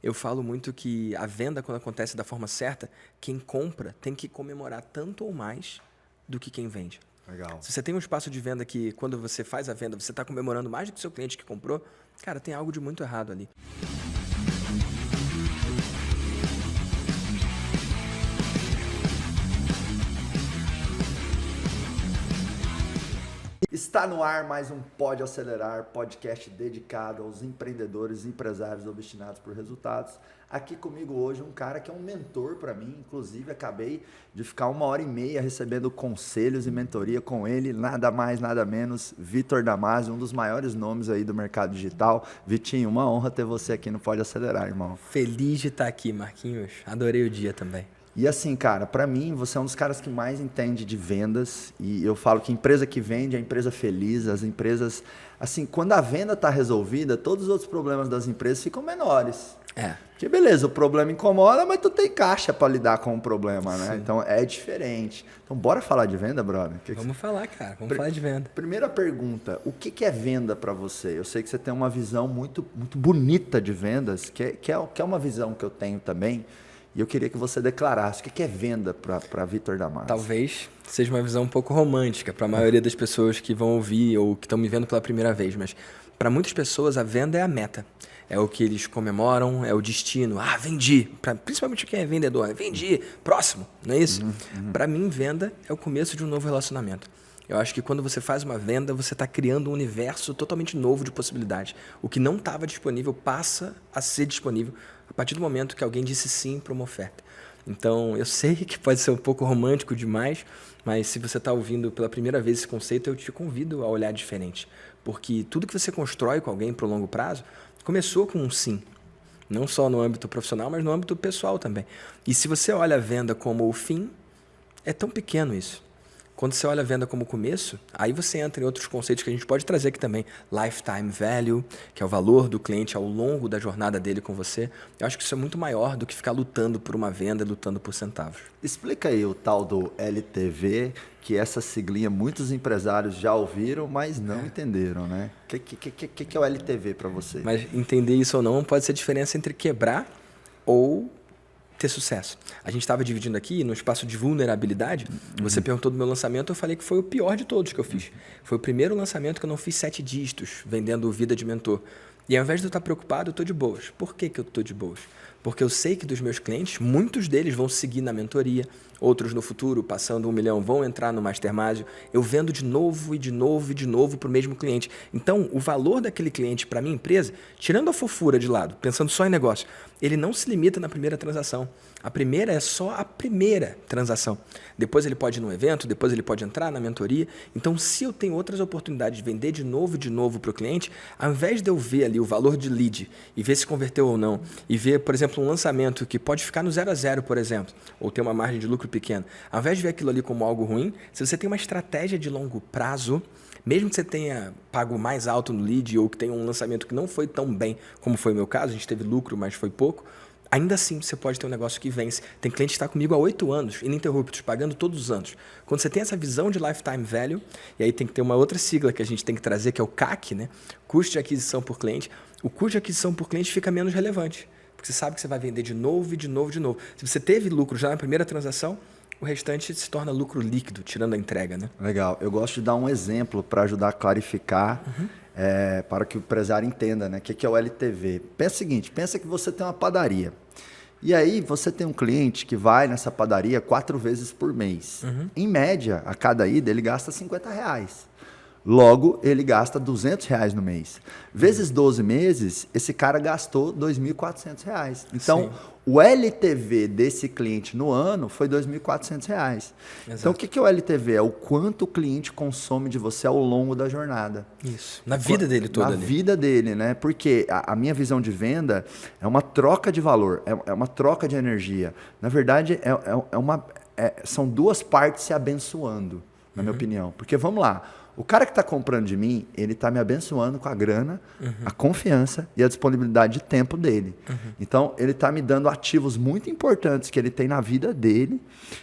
Eu falo muito que a venda, quando acontece da forma certa, quem compra tem que comemorar tanto ou mais do que quem vende. Legal. Se você tem um espaço de venda que, quando você faz a venda, você está comemorando mais do que o seu cliente que comprou, cara, tem algo de muito errado ali. Está no ar mais um Pode Acelerar, podcast dedicado aos empreendedores e empresários obstinados por resultados. Aqui comigo hoje um cara que é um mentor para mim, inclusive acabei de ficar 1h30 recebendo conselhos e mentoria com ele, nada mais, nada menos, Vitor Damasio, um dos maiores nomes aí do mercado digital. Vitinho, uma honra ter você aqui no Pode Acelerar, irmão. Feliz de estar aqui, Marquinhos. Adorei o dia também. E assim, cara, pra mim, você é um dos caras que mais entende de vendas. E eu falo que empresa que vende é a empresa feliz. As empresas... Assim, quando a venda tá resolvida, todos os outros problemas das empresas ficam menores. Porque beleza, o problema incomoda, mas tu tem caixa pra lidar com o problema, né? Sim. Então é diferente. Então bora falar de venda, brother? Vamos falar, cara. Vamos falar de venda. Primeira pergunta, o que é venda pra você? Eu sei que você tem uma visão muito, muito bonita de vendas, que é uma visão que eu tenho também. E eu queria que você declarasse o que é venda para Vitor Damasio. Talvez seja uma visão um pouco romântica para a maioria das pessoas que vão ouvir ou que estão me vendo pela primeira vez, mas para muitas pessoas a venda é a meta. É o que eles comemoram, é o destino. Ah, vendi. Principalmente quem é vendedor. Vendi. Próximo. Não é isso? Para mim, venda é o começo de um novo relacionamento. Eu acho que quando você faz uma venda, você está criando um universo totalmente novo de possibilidades. O que não estava disponível passa a ser disponível a partir do momento que alguém disse sim para uma oferta. Então, eu sei que pode ser um pouco romântico demais, mas se você está ouvindo pela primeira vez esse conceito, eu te convido a olhar diferente. Porque tudo que você constrói com alguém para o longo prazo começou com um sim. Não só no âmbito profissional, mas no âmbito pessoal também. E se você olha a venda como o fim, é tão pequeno isso. Quando você olha a venda como começo, aí você entra em outros conceitos que a gente pode trazer aqui também. Lifetime value, que é o valor do cliente ao longo da jornada dele com você. Eu acho que isso é muito maior do que ficar lutando por uma venda, lutando por centavos. Explica aí o tal do LTV, que essa siglinha muitos empresários já ouviram, mas não entenderam, né? O que é o LTV para você? Mas entender isso ou não pode ser a diferença entre quebrar ou ter sucesso. A gente estava dividindo aqui no espaço de vulnerabilidade. Você perguntou do meu lançamento, eu falei que foi o pior de todos que eu fiz. Foi o primeiro lançamento que eu não fiz 7 dígitos, vendendo vida de mentor. E ao invés de eu estar preocupado, eu estou de boas. Por que eu estou de boas? Porque eu sei que dos meus clientes, muitos deles vão seguir na mentoria, outros no futuro, passando 1 milhão, vão entrar no Mastermásio. Eu vendo de novo e de novo e de novo para o mesmo cliente. Então, o valor daquele cliente para a minha empresa, tirando a fofura de lado, pensando só em negócio, ele não se limita na primeira transação. A primeira é só a primeira transação. Depois ele pode ir num evento, depois ele pode entrar na mentoria. Então, se eu tenho outras oportunidades de vender de novo para o cliente, ao invés de eu ver ali o valor de lead e ver se converteu ou não, e ver, por exemplo, um lançamento que pode ficar no 0 a 0, por exemplo, ou ter uma margem de lucro pequena, ao invés de ver aquilo ali como algo ruim, se você tem uma estratégia de longo prazo, mesmo que você tenha pago mais alto no lead ou que tenha um lançamento que não foi tão bem como foi o meu caso, a gente teve lucro, mas foi pouco, ainda assim você pode ter um negócio que vence. Tem cliente que está comigo há 8 anos, ininterruptos, pagando todos os anos. Quando você tem essa visão de lifetime value, e aí tem que ter uma outra sigla que a gente tem que trazer, que é o CAC, né? Custo de aquisição por cliente. O custo de aquisição por cliente fica menos relevante, porque você sabe que você vai vender de novo e de novo e de novo. Se você teve lucro já na primeira transação, o restante se torna lucro líquido, tirando a entrega, né? Legal. Eu gosto de dar um exemplo para ajudar a clarificar, para que o empresário entenda, né? O que é o LTV. Pensa o seguinte, pensa que você tem uma padaria. E aí você tem um cliente que vai nessa padaria 4 vezes por mês. Em média, a cada ida, ele gasta R$50. Logo, ele gasta R$200 no mês. Vezes 12 meses, esse cara gastou R$2.400. Então, Sim. o LTV desse cliente no ano foi R$2.400. Então, o que é o LTV? É o quanto o cliente consome de você ao longo da jornada. Isso. Na vida dele toda Na ali. vida dele, né? Porque a minha visão de venda é uma troca de valor, é uma troca de energia. Na verdade, são duas partes se abençoando, na minha opinião. Porque, vamos lá, O cara que está comprando de mim, ele está me abençoando com a grana, a confiança e a disponibilidade de tempo dele. Então, ele está me dando ativos muito importantes que ele tem na vida dele.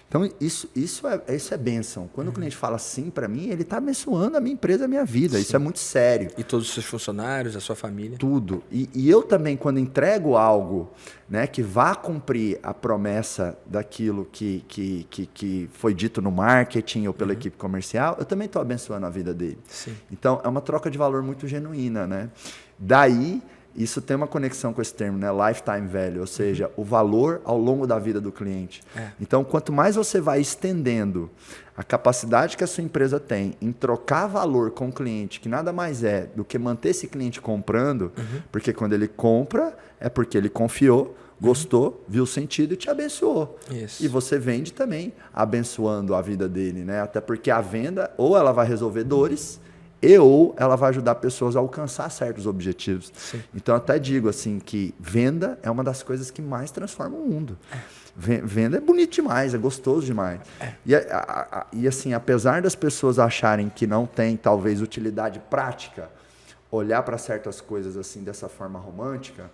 Então, isso é bênção. Quando o cliente fala sim para mim, ele está abençoando a minha empresa, a minha vida. Sim. Isso é muito sério. E todos os seus funcionários, a sua família. Tudo. E eu também, quando entrego algo, né, que vá cumprir a promessa daquilo que foi dito no marketing ou pela equipe comercial, eu também estou abençoando a vida dele. Sim. Então, é uma troca de valor muito genuína, né? Daí, isso tem uma conexão com esse termo, né? Lifetime value, ou seja, o valor ao longo da vida do cliente. Então, quanto mais você vai estendendo a capacidade que a sua empresa tem em trocar valor com o cliente, que nada mais é do que manter esse cliente comprando, porque quando ele compra, é porque ele confiou, gostou, viu o sentido e te abençoou. Isso. E você vende também abençoando a vida dele, né? Até porque a venda, ou ela vai resolver dores, ou ela vai ajudar pessoas a alcançar certos objetivos. Sim. Então, eu até digo assim que venda é uma das coisas que mais transforma o mundo. Venda é bonito demais, é gostoso demais. E assim, apesar das pessoas acharem que não tem, talvez, utilidade prática, olhar para certas coisas assim dessa forma romântica,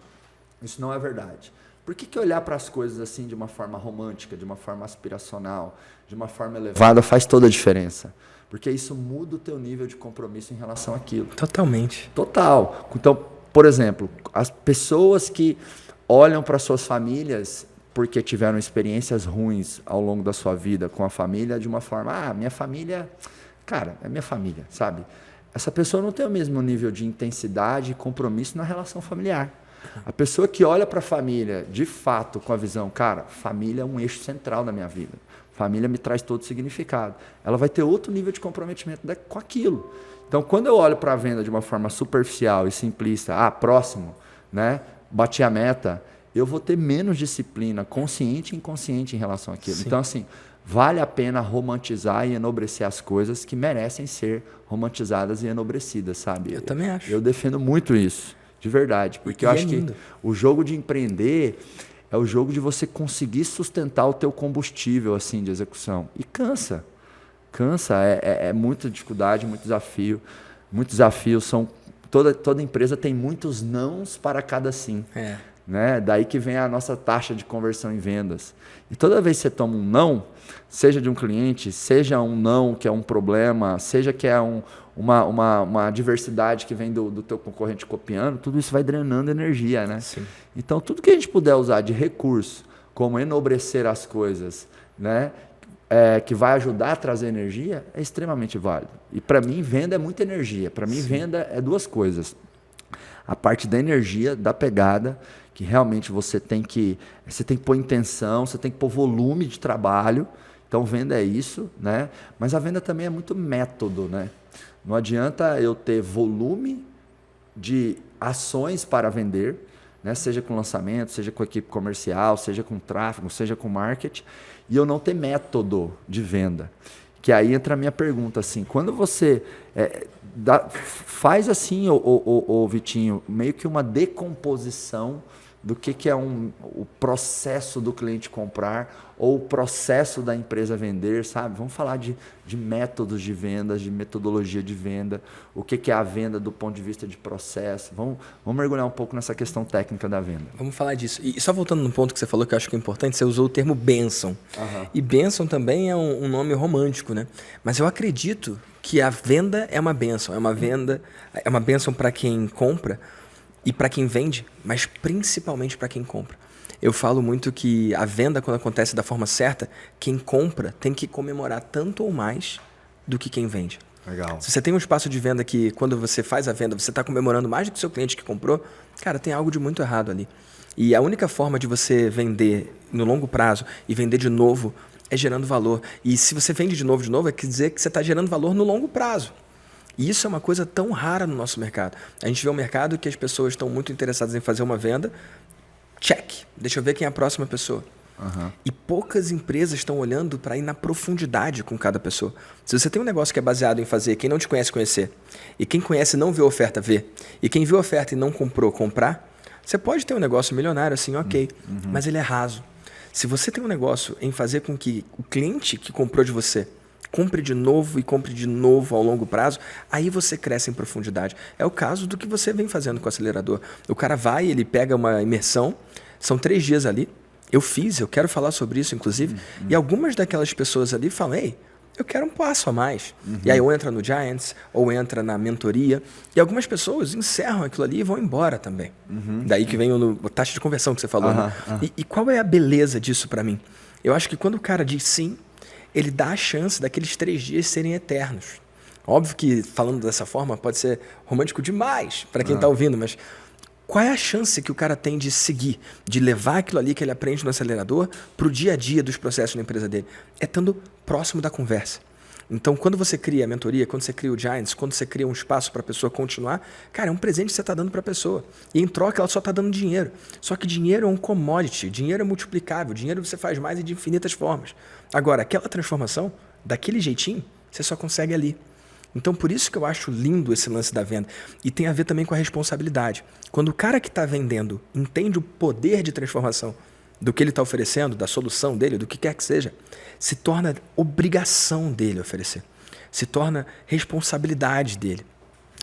isso não é verdade. Por que olhar para as coisas assim de uma forma romântica, de uma forma aspiracional, de uma forma elevada faz toda a diferença? Porque isso muda o teu nível de compromisso em relação àquilo. Totalmente. Total. Então, por exemplo, as pessoas que olham para suas famílias porque tiveram experiências ruins ao longo da sua vida com a família de uma forma, minha família, cara, é minha família, sabe? Essa pessoa não tem o mesmo nível de intensidade e compromisso na relação familiar. A pessoa que olha para a família, de fato, com a visão, cara, família é um eixo central da minha vida. Família me traz todo significado. Ela vai ter outro nível de comprometimento com aquilo. Então, quando eu olho para a venda de uma forma superficial e simplista, próximo, né, bati a meta, eu vou ter menos disciplina, consciente e inconsciente em relação àquilo. Sim. Então, assim, vale a pena romantizar e enobrecer as coisas que merecem ser romantizadas e enobrecidas, sabe? Eu também acho. Eu defendo muito isso. De verdade, porque eu acho que o jogo de empreender é o jogo de você conseguir sustentar o teu combustível assim de execução. E cansa, é muita dificuldade, muito desafio. Muitos desafios são... Toda empresa tem muitos nãos para cada sim. Né? Daí que vem a nossa taxa de conversão em vendas. E toda vez que você toma um não, seja de um cliente, seja um não que é um problema, seja que é uma diversidade que vem do teu concorrente copiando, tudo isso vai drenando energia, né? Sim. Então, tudo que a gente puder usar de recurso, como enobrecer as coisas, né? Que vai ajudar a trazer energia, é extremamente válido. E para mim, venda é muita energia. Para mim, venda é duas coisas. A parte da energia, da pegada, que realmente você tem que pôr intenção, você tem que pôr volume de trabalho. Então, venda é isso, né? Mas a venda também é muito método, né? Não adianta eu ter volume de ações para vender, né? Seja com lançamento, seja com equipe comercial, seja com tráfego, seja com marketing, e eu não ter método de venda. Que aí entra a minha pergunta, assim, quando você faz assim, Vitinho, meio que uma decomposição do que é o processo do cliente comprar ou o processo da empresa vender, sabe? Vamos falar de métodos de vendas, de metodologia de venda, o que é a venda do ponto de vista de processo. Vamos mergulhar um pouco nessa questão técnica da venda. Vamos falar disso. E só voltando no ponto que você falou, que eu acho que é importante, você usou o termo bênção. E bênção também é um nome romântico, né? Mas eu acredito que a venda é uma bênção. É uma bênção para quem compra e para quem vende, mas principalmente para quem compra. Eu falo muito que a venda, quando acontece da forma certa, quem compra tem que comemorar tanto ou mais do que quem vende. Legal. Se você tem um espaço de venda que, quando você faz a venda, você está comemorando mais do que o seu cliente que comprou, cara, tem algo de muito errado ali. E a única forma de você vender no longo prazo e vender de novo é gerando valor. E se você vende de novo, quer dizer que você está gerando valor no longo prazo. E isso é uma coisa tão rara no nosso mercado. A gente vê um mercado que as pessoas estão muito interessadas em fazer uma venda. Check. Deixa eu ver quem é a próxima pessoa. E poucas empresas estão olhando para ir na profundidade com cada pessoa. Se você tem um negócio que é baseado em fazer quem não te conhece conhecer, e quem conhece não vê oferta ver, e quem viu oferta e não comprou comprar, você pode ter um negócio milionário assim, ok, mas ele é raso. Se você tem um negócio em fazer com que o cliente que comprou de você compre de novo e compre de novo ao longo prazo, aí você cresce em profundidade. É o caso do que você vem fazendo com o acelerador. O cara vai, ele pega uma imersão, são 3 dias ali, eu quero falar sobre isso, inclusive, e algumas daquelas pessoas ali falam, ei, eu quero um passo a mais. E aí ou entra no Giants, ou entra na mentoria, e algumas pessoas encerram aquilo ali e vão embora também. Daí que vem a taxa de conversão que você falou. Né? E qual é a beleza disso para mim? Eu acho que quando o cara diz sim, ele dá a chance daqueles 3 dias serem eternos. Óbvio que, falando dessa forma, pode ser romântico demais para quem está ouvindo, mas qual é a chance que o cara tem de seguir, de levar aquilo ali que ele aprende no acelerador para o dia a dia dos processos na empresa dele? É estando próximo da conversa. Então, quando você cria a mentoria, quando você cria o Giants, quando você cria um espaço para a pessoa continuar, cara, é um presente que você está dando para a pessoa. E em troca, ela só está dando dinheiro. Só que dinheiro é um commodity, dinheiro é multiplicável, dinheiro você faz mais e de infinitas formas. Agora, aquela transformação, daquele jeitinho, você só consegue ali. Então, por isso que eu acho lindo esse lance da venda. E tem a ver também com a responsabilidade. Quando o cara que está vendendo entende o poder de transformação do que ele está oferecendo, da solução dele, do que quer que seja, se torna obrigação dele oferecer. Se torna responsabilidade dele.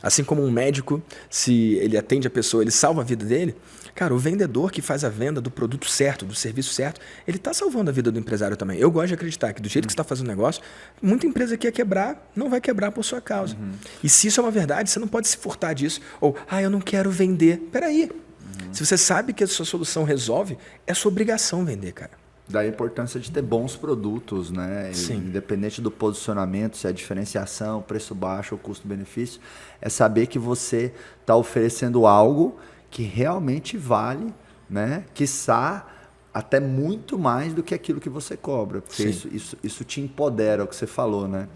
Assim como um médico, se ele atende a pessoa, ele salva a vida dele, cara, o vendedor que faz a venda do produto certo, do serviço certo, ele está salvando a vida do empresário também. Eu gosto de acreditar que do jeito que você está fazendo negócio, muita empresa que ia quebrar, não vai quebrar por sua causa. E se isso é uma verdade, você não pode se furtar disso. Ou, eu não quero vender. Peraí. Se você sabe que a sua solução resolve, é sua obrigação vender, cara. Daí a importância de ter bons produtos, né? Sim. Independente do posicionamento, se é diferenciação, preço baixo ou custo-benefício, é saber que você está oferecendo algo que realmente vale, né? Quiçá até muito mais do que aquilo que você cobra. Porque isso te empodera, é o que você falou, né?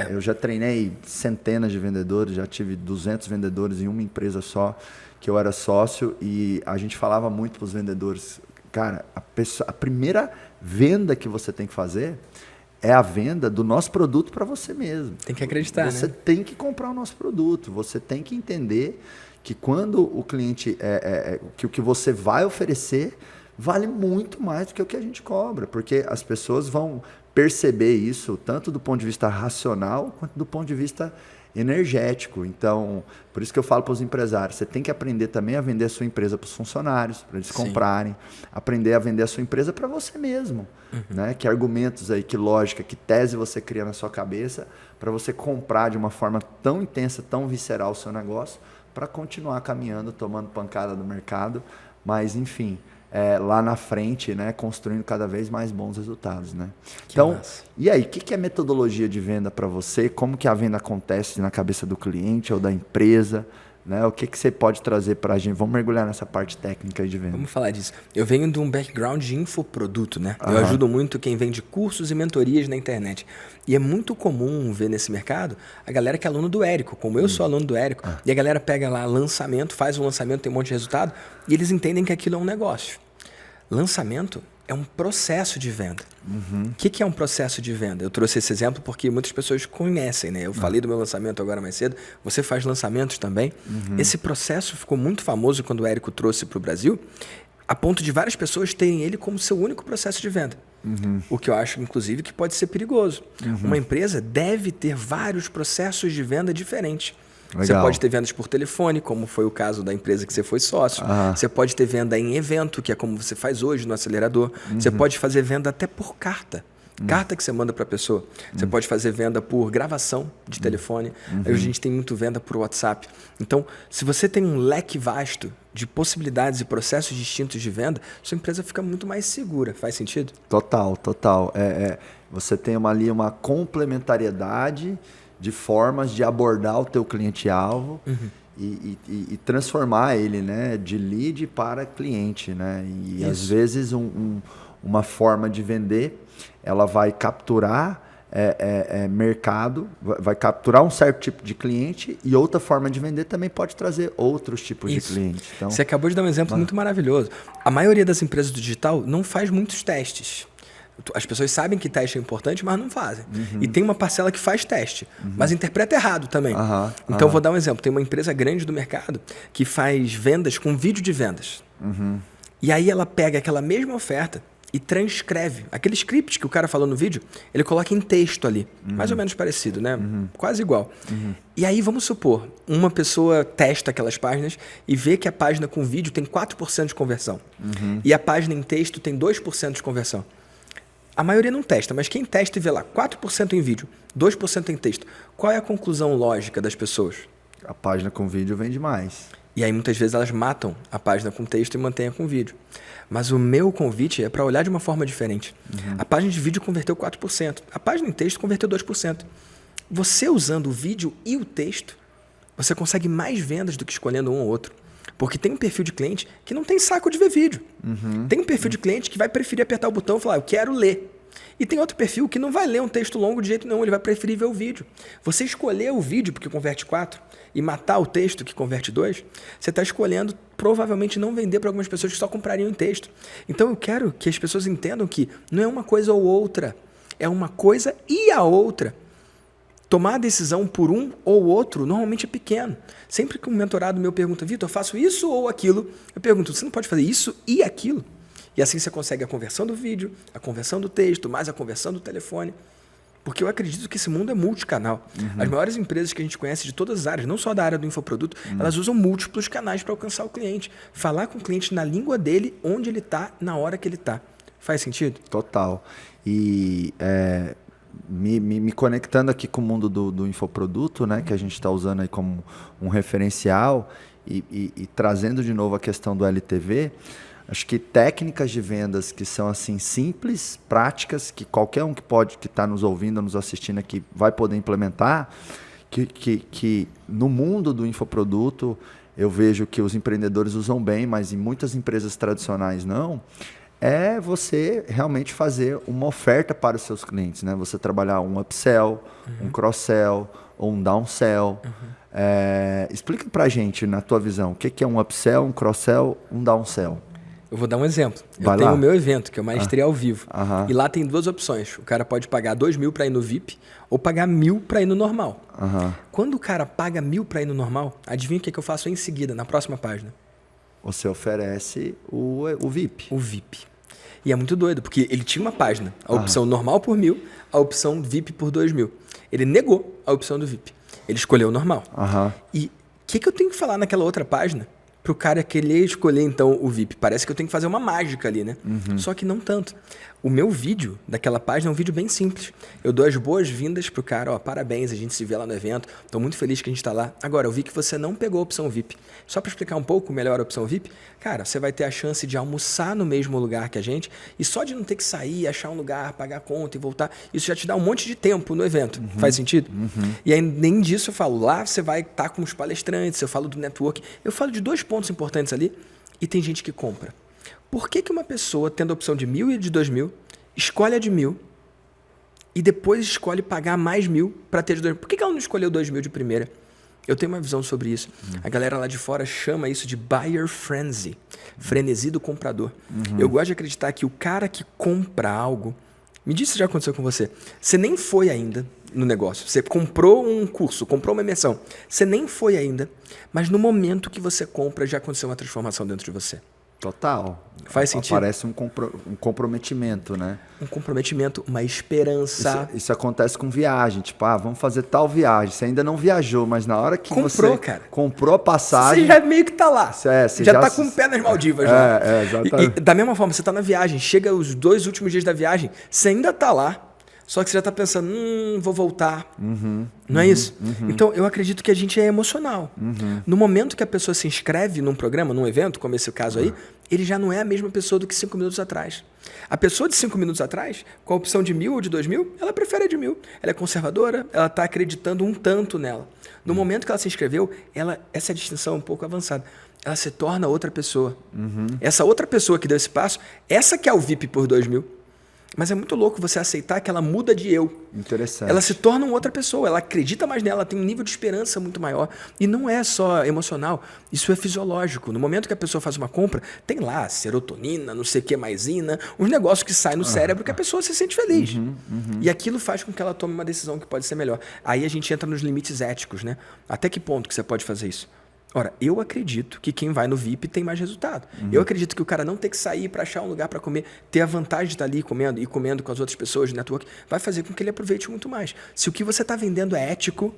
Eu já treinei centenas de vendedores, já tive 200 vendedores em uma empresa só, que eu era sócio, e a gente falava muito para os vendedores, cara, a primeira venda que você tem que fazer é a venda do nosso produto para você mesmo. Tem que acreditar, Você tem que comprar o nosso produto, você tem que entender que quando o cliente, que o que você vai oferecer vale muito mais do que o que a gente cobra, porque as pessoas vão perceber isso tanto do ponto de vista racional quanto do ponto de vista energético. Então, por isso que eu falo para os empresários, você tem que aprender também a vender a sua empresa para os funcionários, para eles comprarem, aprender a vender a sua empresa para você mesmo. Né? Que argumentos aí, que lógica, que tese você cria na sua cabeça para você comprar de uma forma tão intensa, tão visceral o seu negócio, para continuar caminhando, tomando pancada do mercado, mas enfim, lá na frente, né, construindo cada vez mais bons resultados, né? Então, e aí, o que é metodologia de venda para você? Como que a venda acontece na cabeça do cliente ou da empresa? Né? O que você pode trazer para a gente? Vamos mergulhar nessa parte técnica aí de venda. Vamos falar disso. Eu venho de um background de infoproduto, né? Eu ajudo muito quem vende cursos e mentorias na internet. E é muito comum ver nesse mercado a galera que é aluno do Érico, como eu sou aluno do Érico, e a galera pega lá lançamento, faz um lançamento, tem um monte de resultado, e eles entendem que aquilo é um negócio. Lançamento é um processo de venda. O que é um processo de venda? Eu trouxe esse exemplo porque muitas pessoas conhecem, né? Eu falei do meu lançamento agora mais cedo. Você faz lançamentos também. Esse processo ficou muito famoso quando o Érico trouxe para o Brasil, a ponto de várias pessoas terem ele como seu único processo de venda. O que eu acho, inclusive, que pode ser perigoso. Uma empresa deve ter vários processos de venda diferentes. Legal. Você pode ter vendas por telefone, como foi o caso da empresa que você foi sócio. Você pode ter venda em evento, que é como você faz hoje no acelerador. Você pode fazer venda até por carta. Carta que você manda para a pessoa. Você pode fazer venda por gravação de telefone. Aí a gente tem muito venda por WhatsApp. Então, se você tem um leque vasto de possibilidades e processos distintos de venda, sua empresa fica muito mais segura. Faz sentido? Total. Você tem ali uma complementariedade de formas de abordar o teu cliente-alvo e transformar ele, né, de lead para cliente. Né? E às vezes uma forma de vender, ela vai capturar mercado, vai capturar um certo tipo de cliente, e outra forma de vender também pode trazer outros tipos de cliente. Então, você acabou de dar um exemplo muito maravilhoso. A maioria das empresas do digital não faz muitos testes. As pessoas sabem que teste é importante, mas não fazem. E tem uma parcela que faz teste, mas interpreta errado também. Então, vou dar um exemplo. Tem uma empresa grande do mercado que faz vendas com vídeo de vendas. E aí ela pega aquela mesma oferta e transcreve. Aquele script que o cara falou no vídeo, ele coloca em texto ali. Mais ou menos parecido, né? Quase igual. E aí, vamos supor, uma pessoa testa aquelas páginas e vê que a página com vídeo tem 4% de conversão. E a página em texto tem 2% de conversão. A maioria não testa, mas quem testa e vê lá 4% em vídeo, 2% em texto, qual é a conclusão lógica das pessoas? A página com vídeo vende mais. E aí muitas vezes elas matam a página com texto e mantêm a com vídeo. Mas o meu convite é para olhar de uma forma diferente. A página de vídeo converteu 4%, a página em texto converteu 2%. Você usando o vídeo e o texto, você consegue mais vendas do que escolhendo um ou outro. Porque tem um perfil de cliente que não tem saco de ver vídeo. Tem um perfil de cliente que vai preferir apertar o botão e falar, eu quero ler. E tem outro perfil que não vai ler um texto longo de jeito nenhum, ele vai preferir ver o vídeo. Você escolher o vídeo, porque converte 4, e matar o texto, que converte 2, você está escolhendo provavelmente não vender para algumas pessoas que só comprariam em texto. Então eu quero que as pessoas entendam que não é uma coisa ou outra, é uma coisa e a outra. Tomar a decisão por um ou outro normalmente é pequeno. Sempre que um mentorado meu pergunta, Vitor, eu faço isso ou aquilo, eu pergunto, você não pode fazer isso e aquilo? E assim você consegue a conversão do vídeo, a conversão do texto, mais a conversão do telefone. Porque eu acredito que esse mundo é multicanal. As maiores empresas que a gente conhece de todas as áreas, não só da área do infoproduto, elas usam múltiplos canais para alcançar o cliente. Falar com o cliente na língua dele, onde ele está, na hora que ele está. Faz sentido? Total. E me conectando aqui com o mundo do infoproduto, né, que a gente está usando aí como um referencial e trazendo de novo a questão do LTV, acho que técnicas de vendas que são assim simples, práticas, que qualquer um que está nos ouvindo, nos assistindo aqui, vai poder implementar, que no mundo do infoproduto eu vejo que os empreendedores usam bem, mas em muitas empresas tradicionais não, é você realmente fazer uma oferta para os seus clientes, né? Você trabalhar um upsell, um cross-sell ou um downsell. Explica pra gente, na tua visão, o que é um upsell, um cross-sell, um downsell? Eu vou dar um exemplo. Vai eu tenho lá. o meu evento, que é o Maestria ao Vivo. Aham. E lá tem duas opções. O cara pode pagar 2.000 para ir no VIP ou pagar 1.000 para ir no normal. Quando o cara paga 1.000 para ir no normal, adivinha o que eu faço em seguida, na próxima página? Você oferece o VIP. O VIP. E é muito doido, porque ele tinha uma página, a opção normal por 1.000, a opção VIP por 2.000. Ele negou a opção do VIP. Ele escolheu o normal. E o que eu tenho que falar naquela outra página para o cara querer escolher, então, o VIP? Parece que eu tenho que fazer uma mágica ali, né? Só que não tanto. O meu vídeo daquela página é um vídeo bem simples. Eu dou as boas-vindas pro cara, ó, parabéns, a gente se vê lá no evento, tô muito feliz que a gente tá lá. Agora, eu vi que você não pegou a opção VIP. Só para explicar um pouco melhor a opção VIP, cara, você vai ter a chance de almoçar no mesmo lugar que a gente e só de não ter que sair, achar um lugar, pagar a conta e voltar, isso já te dá um monte de tempo no evento. Faz sentido? E aí, nem disso eu falo. Lá você vai estar com os palestrantes, eu falo do network, eu falo de 2 pontos importantes ali e tem gente que compra. Por que uma pessoa, tendo a opção de 1.000 e de 2.000, escolhe a de 1.000 e depois escolhe pagar mais 1.000 para ter de 2.000? Por que ela não escolheu 2.000 de primeira? Eu tenho uma visão sobre isso. A galera lá de fora chama isso de buyer frenzy, frenesi do comprador. Eu gosto de acreditar que o cara que compra algo... Me diz se já aconteceu com você. Você nem foi ainda no negócio. Você comprou um curso, comprou uma imersão. Você nem foi ainda, mas no momento que você compra já aconteceu uma transformação dentro de você. Total. Faz sentido? Parece um comprometimento, né? Um comprometimento, uma esperança. Isso acontece com viagem. Tipo, vamos fazer tal viagem. Você ainda não viajou, mas na hora que você comprou a passagem... Você já meio que tá lá. Você já tá com o pé nas Maldivas. Exatamente. E da mesma forma, você tá na viagem. Chega os 2 últimos dias da viagem, você ainda tá lá. Só que você já tá pensando, vou voltar. Não é isso? Então, eu acredito que a gente é emocional. No momento que a pessoa se inscreve num programa, num evento, como esse caso aí, ele já não é a mesma pessoa do que 5 minutos atrás. A pessoa de 5 minutos atrás, com a opção de 1.000 ou de 2.000, ela prefere a de 1.000. Ela é conservadora, ela está acreditando um tanto nela. No momento que ela se inscreveu, essa distinção é um pouco avançada. Ela se torna outra pessoa. Essa outra pessoa que deu esse passo, essa que é o VIP por 2.000. Mas é muito louco você aceitar que ela muda de eu. Interessante. Ela se torna uma outra pessoa, ela acredita mais nela, ela tem um nível de esperança muito maior. E não é só emocional, isso é fisiológico. No momento que a pessoa faz uma compra, tem lá serotonina, não sei o que maisina, uns negócios que saem no cérebro que a pessoa se sente feliz. E aquilo faz com que ela tome uma decisão que pode ser melhor. Aí a gente entra nos limites éticos, né? Até que ponto que você pode fazer isso? Ora, eu acredito que quem vai no VIP tem mais resultado. Eu acredito que o cara não ter que sair para achar um lugar para comer, ter a vantagem de estar ali comendo e comendo com as outras pessoas de network, vai fazer com que ele aproveite muito mais. Se o que você está vendendo é ético,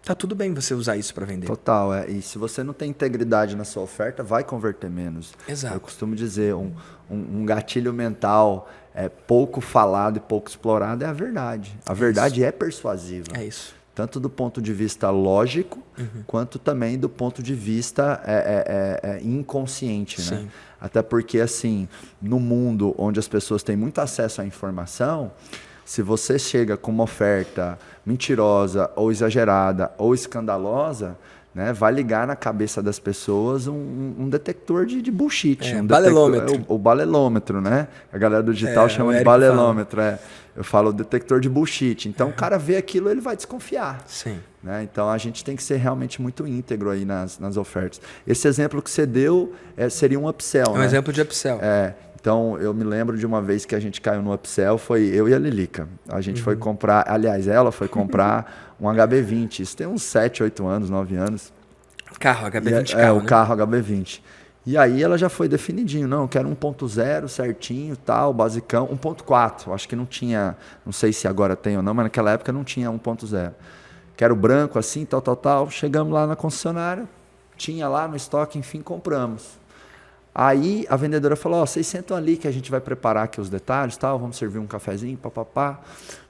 tá tudo bem você usar isso para vender. Total, e se você não tem integridade na sua oferta, vai converter menos. Exato. Eu costumo dizer, um gatilho mental pouco falado e pouco explorado é a verdade. A verdade é persuasiva. É isso. Tanto do ponto de vista lógico, quanto também do ponto de vista inconsciente, né? Até porque, assim, no mundo onde as pessoas têm muito acesso à informação, se você chega com uma oferta mentirosa, ou exagerada, ou escandalosa, né, vai ligar na cabeça das pessoas um detector de bullshit. Balelômetro. O balelômetro, né? A galera do digital chama de balelômetro. Eu falo detector de bullshit. Então, o cara vê aquilo, ele vai desconfiar. Sim. Né? Então, a gente tem que ser realmente muito íntegro aí nas ofertas. Esse exemplo que você deu seria um upsell, né? Um exemplo de upsell. Então, eu me lembro de uma vez que a gente caiu no upsell, foi eu e a Lilica. A gente foi comprar, aliás, ela foi comprar um HB20. Isso tem uns 7, 8 anos, 9 anos. Carro, HB20 carro, o carro HB20. E aí ela já foi definidinho, não, eu quero 1.0 certinho, tal, basicão, 1.4, acho que não tinha, não sei se agora tem ou não, mas naquela época não tinha 1.0. Quero branco assim, tal. Chegamos lá na concessionária, tinha lá no estoque, enfim, compramos. Aí a vendedora falou, vocês sentam ali que a gente vai preparar aqui os detalhes, tal, vamos servir um cafezinho, papapá.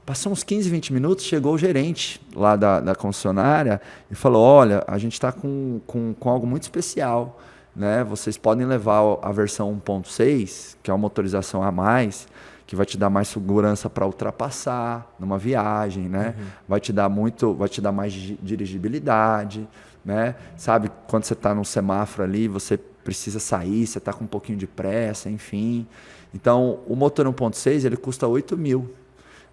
Passou uns 15, 20 minutos, chegou o gerente lá da concessionária e falou, olha, a gente está com algo muito especial, né? Vocês podem levar a versão 1.6, que é uma motorização a mais, que vai te dar mais segurança para ultrapassar numa viagem, né? Vai te dar mais dirigibilidade, né? Sabe, quando você está num semáforo ali, você precisa sair, você está com um pouquinho de pressa, enfim. Então, o motor 1.6, ele custa 8 mil,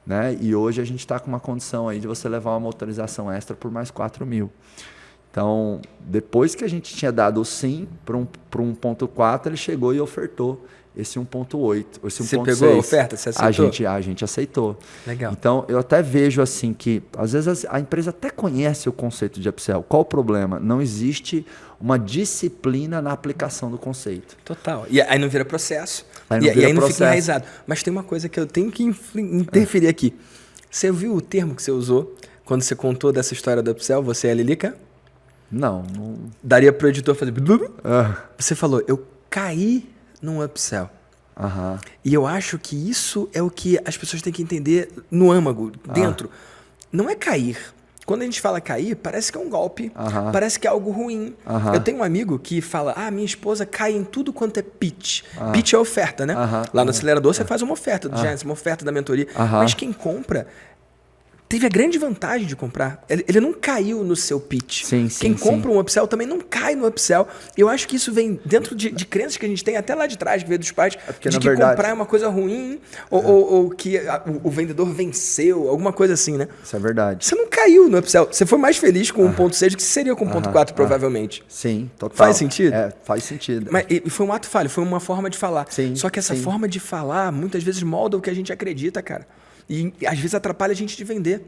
né? E hoje a gente está com uma condição aí de você levar uma motorização extra por mais 4 mil. Então, depois que a gente tinha dado o sim para um 1.4, ele chegou e ofertou esse 1.8, esse 1.6. Você pegou a oferta? Você aceitou? A gente aceitou. Legal. Então, eu até vejo assim que, às vezes, a empresa até conhece o conceito de upsell. Qual o problema? Não existe uma disciplina na aplicação do conceito. Total. E aí não vira processo. Aí não fica enraizado. Mas tem uma coisa que eu tenho que interferir aqui. Você viu o termo que você usou quando você contou dessa história do upsell? Você é a Lilica? Não. Daria para o editor fazer... Você falou, eu caí num upsell. E eu acho que isso é o que as pessoas têm que entender no âmago, dentro. Não é cair. Quando a gente fala cair, parece que é um golpe, parece que é algo ruim. Eu tenho um amigo que fala, minha esposa cai em tudo quanto é pitch. Pitch é oferta, né? Lá no acelerador você faz uma oferta do Giants, uma oferta da mentoria. Mas quem compra teve a grande vantagem de comprar. Ele não caiu no seu pitch. Quem compra um upsell também não cai no upsell. Eu acho que isso vem dentro de crenças que a gente tem até lá de trás, que veio dos pais, de que comprar é uma coisa ruim, ou que o vendedor venceu, alguma coisa assim, né? Isso é verdade. Você não caiu no upsell. Você foi mais feliz com 1.6 do que seria com 1.4, provavelmente. Sim, total. Faz sentido? Faz sentido. Mas e foi um ato falho, foi uma forma de falar. Só que essa forma de falar, muitas vezes, molda o que a gente acredita, cara. E às vezes atrapalha a gente de vender.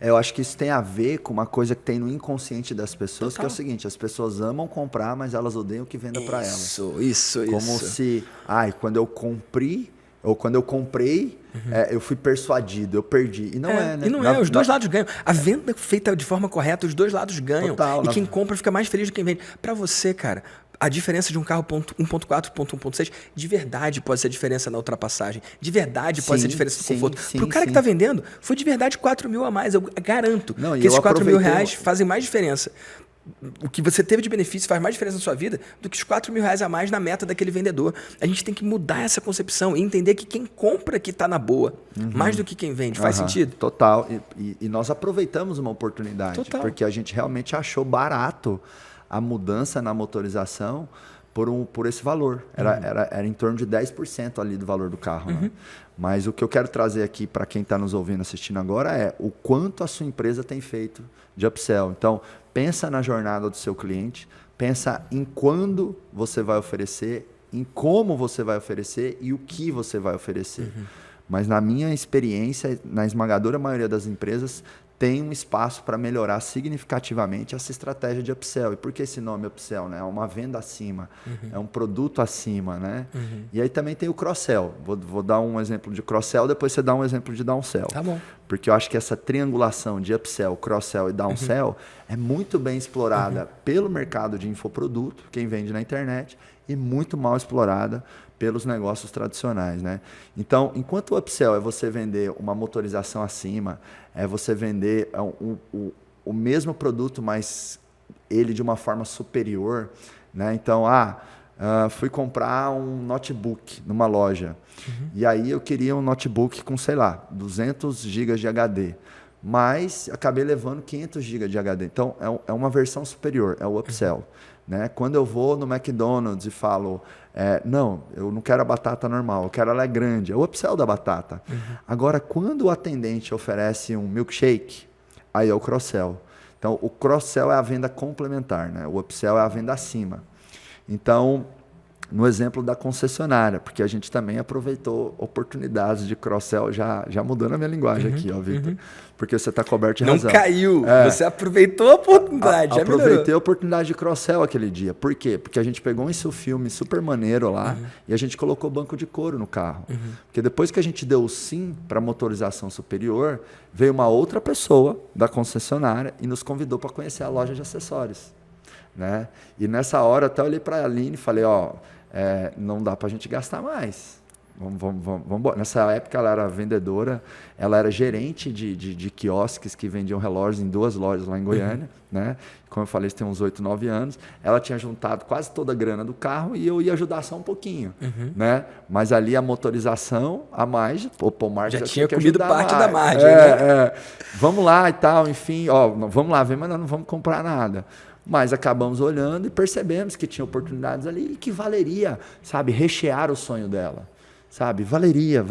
Eu acho que isso tem a ver com uma coisa que tem no inconsciente das pessoas, que é o seguinte, as pessoas amam comprar, mas elas odeiam que venda para elas. Isso. Como se, quando eu comprei, eu fui persuadido, eu perdi. E não é, né? E não os dois lados ganham. A venda feita de forma correta, os dois lados ganham. Total, e quem compra fica mais feliz do que quem vende. Para você, cara, a diferença de um carro 1.4 para 1.6, de verdade pode ser a diferença na ultrapassagem. De verdade pode ser a diferença no conforto. Para o cara que está vendendo, foi de verdade 4 mil a mais. Eu garanto que esses 4 mil reais fazem mais diferença. O que você teve de benefício faz mais diferença na sua vida do que os 4 mil reais a mais na meta daquele vendedor. A gente tem que mudar essa concepção e entender que quem compra que está na boa, mais do que quem vende. Faz sentido? Total. E nós aproveitamos uma oportunidade, porque a gente realmente achou barato a mudança na motorização por esse valor. Era em torno de 10% ali do valor do carro. Né? Mas o que eu quero trazer aqui para quem está nos ouvindo, assistindo agora, é o quanto a sua empresa tem feito de upsell. Então, pensa na jornada do seu cliente, pensa em quando você vai oferecer, em como você vai oferecer e o que você vai oferecer. Mas na minha experiência, na esmagadora maioria das empresas, tem um espaço para melhorar significativamente essa estratégia de upsell. E por que esse nome upsell? Né? É uma venda acima, é um produto acima. Né? E aí também tem o cross-sell. Vou dar um exemplo de cross-sell, depois você dá um exemplo de downsell. Tá bom. Porque eu acho que essa triangulação de upsell, cross-sell e downsell é muito bem explorada pelo mercado de infoproduto, quem vende na internet, e muito mal explorada pelos negócios tradicionais, né? Então, enquanto o upsell é você vender uma motorização acima, é você vender o mesmo produto, mas ele de uma forma superior, né? Então, fui comprar um notebook numa loja, e aí eu queria um notebook com, sei lá, 200 GB de HD, mas acabei levando 500 GB de HD. Então, é uma versão superior, é o upsell. Né? Quando eu vou no McDonald's e falo, não, eu não quero a batata normal, eu quero ela grande, é o upsell da batata. Agora, quando o atendente oferece um milkshake, aí é o cross-sell. Então, o cross-sell é a venda complementar, né? O upsell é a venda acima. Então, no exemplo da concessionária, porque a gente também aproveitou oportunidades de cross-sell, já mudando a minha linguagem aqui, ó, Victor, porque você está coberto de razão. Não caiu, você aproveitou a oportunidade, já aproveitei melhorou. a oportunidade de cross-sell aquele dia. Por quê? Porque a gente pegou um filme super maneiro lá e a gente colocou banco de couro no carro. Porque depois que a gente deu o sim para motorização superior, veio uma outra pessoa da concessionária e nos convidou para conhecer a loja de acessórios. Né? E nessa hora até olhei para a Aline e falei, não dá para a gente gastar mais. Vamos. Nessa época ela era vendedora, ela era gerente de quiosques que vendiam relógios em 2 lojas lá em Goiânia. Né? Como eu falei, isso tem uns 8, 9 anos. Ela tinha juntado quase toda a grana do carro e eu ia ajudar só um pouquinho. Né? Mas ali a motorização, a mais, o Marcos já tinha comido parte mais. da margem. Né? Vamos lá e tal, enfim, vamos lá, mas nós não vamos comprar nada. Mas acabamos olhando e percebemos que tinha oportunidades ali e que valeria, sabe, rechear o sonho dela. Sabe, valeria.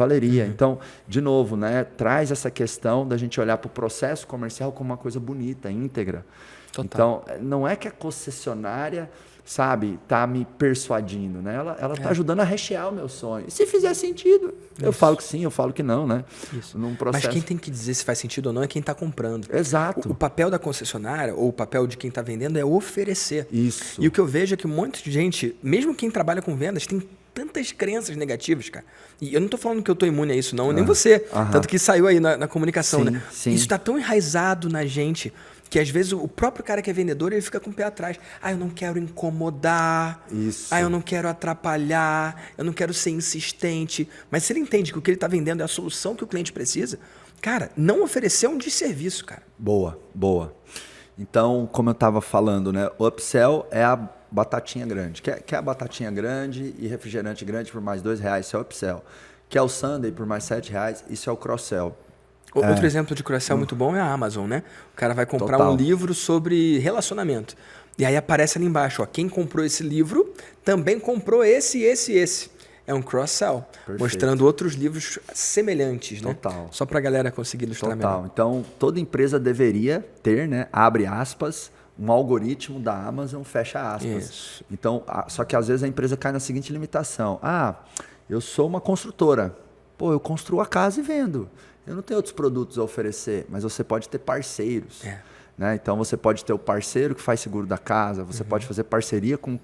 Então, de novo, né, traz essa questão da gente olhar para o processo comercial como uma coisa bonita, íntegra. Total. Então, não é que a concessionária, sabe, tá me persuadindo, né? Ela tá ajudando a rechear o meu sonho. E se fizer sentido, eu falo que sim, eu falo que não, né? Isso. Num processo... Mas quem tem que dizer se faz sentido ou não é quem está comprando. Exato. O papel da concessionária ou o papel de quem está vendendo é oferecer. Isso. E o que eu vejo é que um monte de gente, mesmo quem trabalha com vendas, tem tantas crenças negativas, cara. E eu não estou falando que eu estou imune a isso, não, nem você. Tanto que saiu aí na comunicação, né? Sim. Isso está tão enraizado na gente que às vezes o próprio cara que é vendedor, ele fica com o pé atrás. Eu não quero incomodar. Isso. Eu não quero atrapalhar. Eu não quero ser insistente. Mas se ele entende que o que ele está vendendo é a solução que o cliente precisa, cara, não oferecer um desserviço, cara. Boa. Então, como eu estava falando, né? O upsell é a batatinha grande. Quer a batatinha grande e refrigerante grande por mais R$2, isso é o upsell. Quer o sundae por mais R$7, isso é o cross-sell. Outro exemplo de cross-sell muito bom é a Amazon, né? O cara vai comprar um livro sobre relacionamento. E aí aparece ali embaixo, quem comprou esse livro também comprou esse. É um cross-sell, mostrando outros livros semelhantes, né? Total. Só para a galera conseguir ilustrar melhor. Então, toda empresa deveria ter, né, abre aspas, um algoritmo da Amazon, fecha aspas. Isso. Então, só que às vezes a empresa cai na seguinte limitação. Eu sou uma construtora. Eu construo a casa e vendo. Eu não tenho outros produtos a oferecer, mas você pode ter parceiros. Né? Então, você pode ter o parceiro que faz seguro da casa, você pode fazer parceria com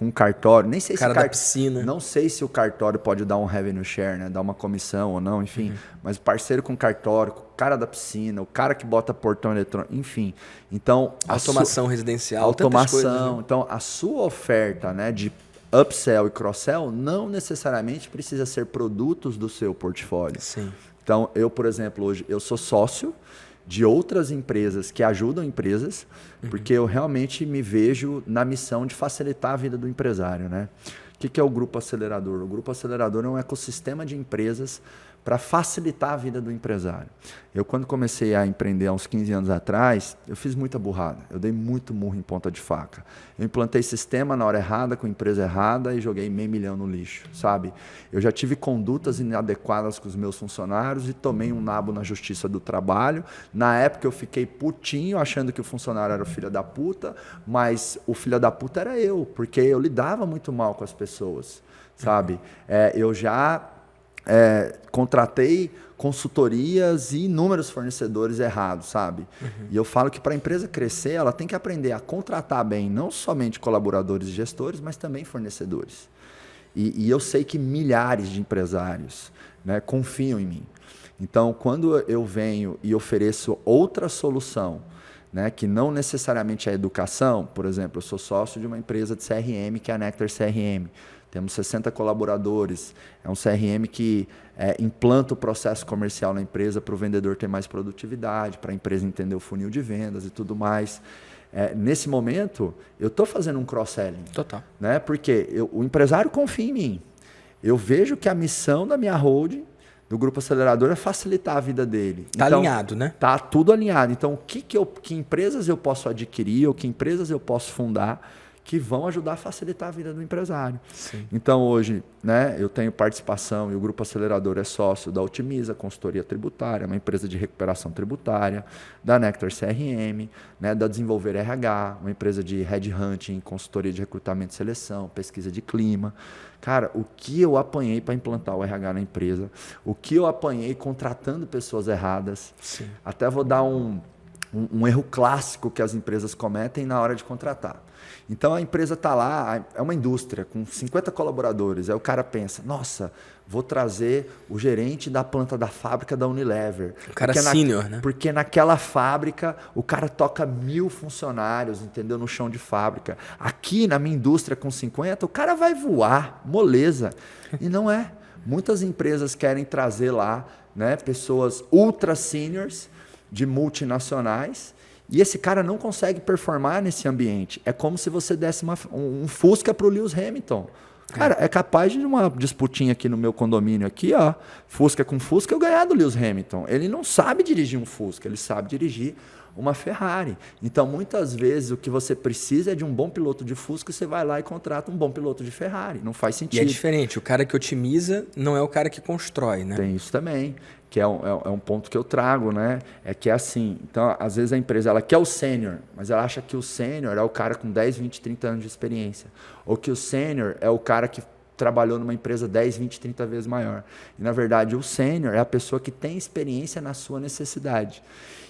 um cartório. Nem sei se da piscina. Não sei se o cartório pode dar um revenue share, né? Dar uma comissão ou não, enfim. Mas parceiro com cartório, com o cara da piscina, o cara que bota portão eletrônico, enfim. Então, automação residencial, automação. Tantas coisas, né? Então, a sua oferta, né, de upsell e cross-sell não necessariamente precisa ser produtos do seu portfólio. Sim. Então, eu, por exemplo, hoje eu sou sócio de outras empresas que ajudam empresas, porque eu realmente me vejo na missão de facilitar a vida do empresário, né? O que é o Grupo Acelerador? O Grupo Acelerador é um ecossistema de empresas para facilitar a vida do empresário. Eu, quando comecei a empreender há uns 15 anos atrás, eu fiz muita burrada. Eu dei muito murro em ponta de faca. Eu implantei sistema na hora errada, com empresa errada e joguei $500 mil no lixo, sabe? Eu já tive condutas inadequadas com os meus funcionários e tomei um nabo na Justiça do Trabalho. Na época eu fiquei putinho, achando que o funcionário era o filho da puta, mas o filho da puta era eu, porque eu lidava muito mal com as pessoas, sabe? Eu já contratei consultorias e inúmeros fornecedores errados, sabe? E eu falo que para a empresa crescer, ela tem que aprender a contratar bem, não somente colaboradores e gestores, mas também fornecedores. E eu sei que milhares de empresários, né, confiam em mim. Então, quando eu venho e ofereço outra solução, né, que não necessariamente é educação, por exemplo, eu sou sócio de uma empresa de CRM, que é a Nectar CRM. Temos 60 colaboradores. É um CRM que implanta o processo comercial na empresa para o vendedor ter mais produtividade, para a empresa entender o funil de vendas e tudo mais. Nesse momento, eu estou fazendo um cross-selling. Total. Né? Porque o empresário confia em mim. Eu vejo que a missão da minha holding, do Grupo Acelerador, é facilitar a vida dele. Está então, alinhado, né? Está tudo alinhado. Então, que empresas eu posso adquirir ou que empresas eu posso fundar que vão ajudar a facilitar a vida do empresário. Sim. Então, hoje, né, eu tenho participação e o Grupo Acelerador é sócio da Otimiza, consultoria tributária, uma empresa de recuperação tributária, da Nectar CRM, né, da Desenvolver RH, uma empresa de headhunting, consultoria de recrutamento e seleção, pesquisa de clima. Cara, o que eu apanhei para implantar o RH na empresa, o que eu apanhei contratando pessoas erradas. Sim. Até vou dar um erro clássico que as empresas cometem na hora de contratar. Então a empresa está lá, é uma indústria com 50 colaboradores. Aí o cara pensa, nossa, vou trazer o gerente da planta da fábrica da Unilever. O cara sênior, né? Porque naquela fábrica o cara toca 1000 funcionários, entendeu? No chão de fábrica. Aqui na minha indústria com 50, o cara vai voar, moleza. E não é. Muitas empresas querem trazer lá, né, pessoas ultra seniors de multinacionais. E esse cara não consegue performar nesse ambiente. É como se você desse um Fusca para o Lewis Hamilton. Cara, é capaz de uma disputinha aqui no meu condomínio, aqui, ó, Fusca com Fusca, eu ganhar do Lewis Hamilton. Ele não sabe dirigir um Fusca, ele sabe dirigir uma Ferrari. Então, muitas vezes, o que você precisa é de um bom piloto de Fusca, você vai lá e contrata um bom piloto de Ferrari. Não faz sentido. E é diferente, o cara que otimiza não é o cara que constrói, né? Tem isso também, que é um ponto que eu trago, né? É que é assim, então, às vezes a empresa ela quer o sênior, mas ela acha que o sênior é o cara com 10, 20, 30 anos de experiência. Ou que o sênior é o cara que trabalhou numa empresa 10, 20, 30 vezes maior. E, na verdade, o sênior é a pessoa que tem experiência na sua necessidade.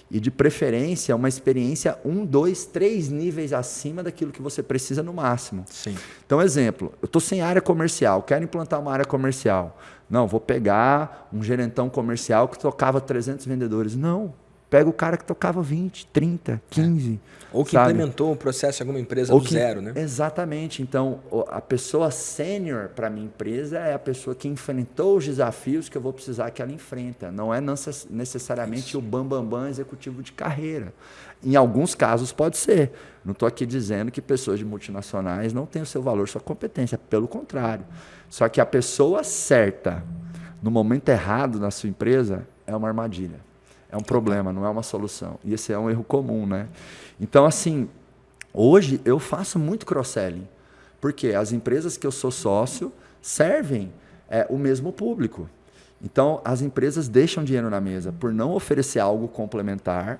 E, de preferência, uma experiência 1, 2, 3 níveis acima daquilo que você precisa no máximo. Sim. Então, exemplo, eu estou sem área comercial, quero implantar uma área comercial. Não, vou pegar um gerentão comercial que tocava 300 vendedores. Não, pega o cara que tocava 20, 30, 15. Ou que sabe? implementou um processo em alguma empresa Ou do que, zero, né? Exatamente. Então, a pessoa sênior para a minha empresa é a pessoa que enfrentou os desafios que eu vou precisar que ela enfrenta. Não é necessariamente o bambambam executivo de carreira. Em alguns casos pode ser. Não estou aqui dizendo que pessoas de multinacionais não têm o seu valor, sua competência. Pelo contrário. Só que a pessoa certa, no momento errado na sua empresa, é uma armadilha. É um problema, não é uma solução. E esse é um erro comum, né? Então, assim, hoje eu faço muito cross-selling. Porque as empresas que eu sou sócio servem o mesmo público. Então, as empresas deixam dinheiro na mesa por não oferecer algo complementar,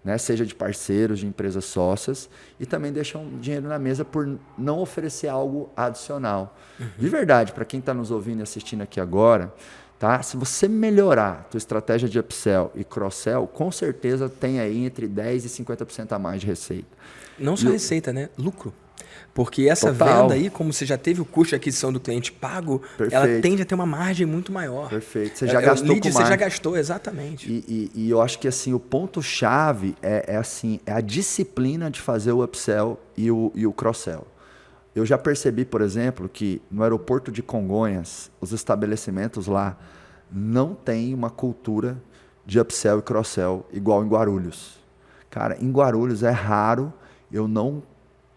né, seja de parceiros, de empresas sócias, e também deixam dinheiro na mesa por não oferecer algo adicional. De verdade, para quem está nos ouvindo e assistindo aqui agora, tá? Se você melhorar a tua estratégia de upsell e cross-sell, com certeza tem aí entre 10% e 50% a mais de receita. Não só receita, né? Lucro. Porque essa venda aí, como você já teve o custo de aquisição do cliente pago, ela tende a ter uma margem muito maior. Perfeito. Você já gastou com você já gastou, exatamente. E eu acho que assim, o ponto-chave é a disciplina de fazer o upsell e o cross-sell. Eu já percebi, por exemplo, que no aeroporto de Congonhas, os estabelecimentos lá não têm uma cultura de upsell e cross-sell igual em Guarulhos. Cara, em Guarulhos é raro eu não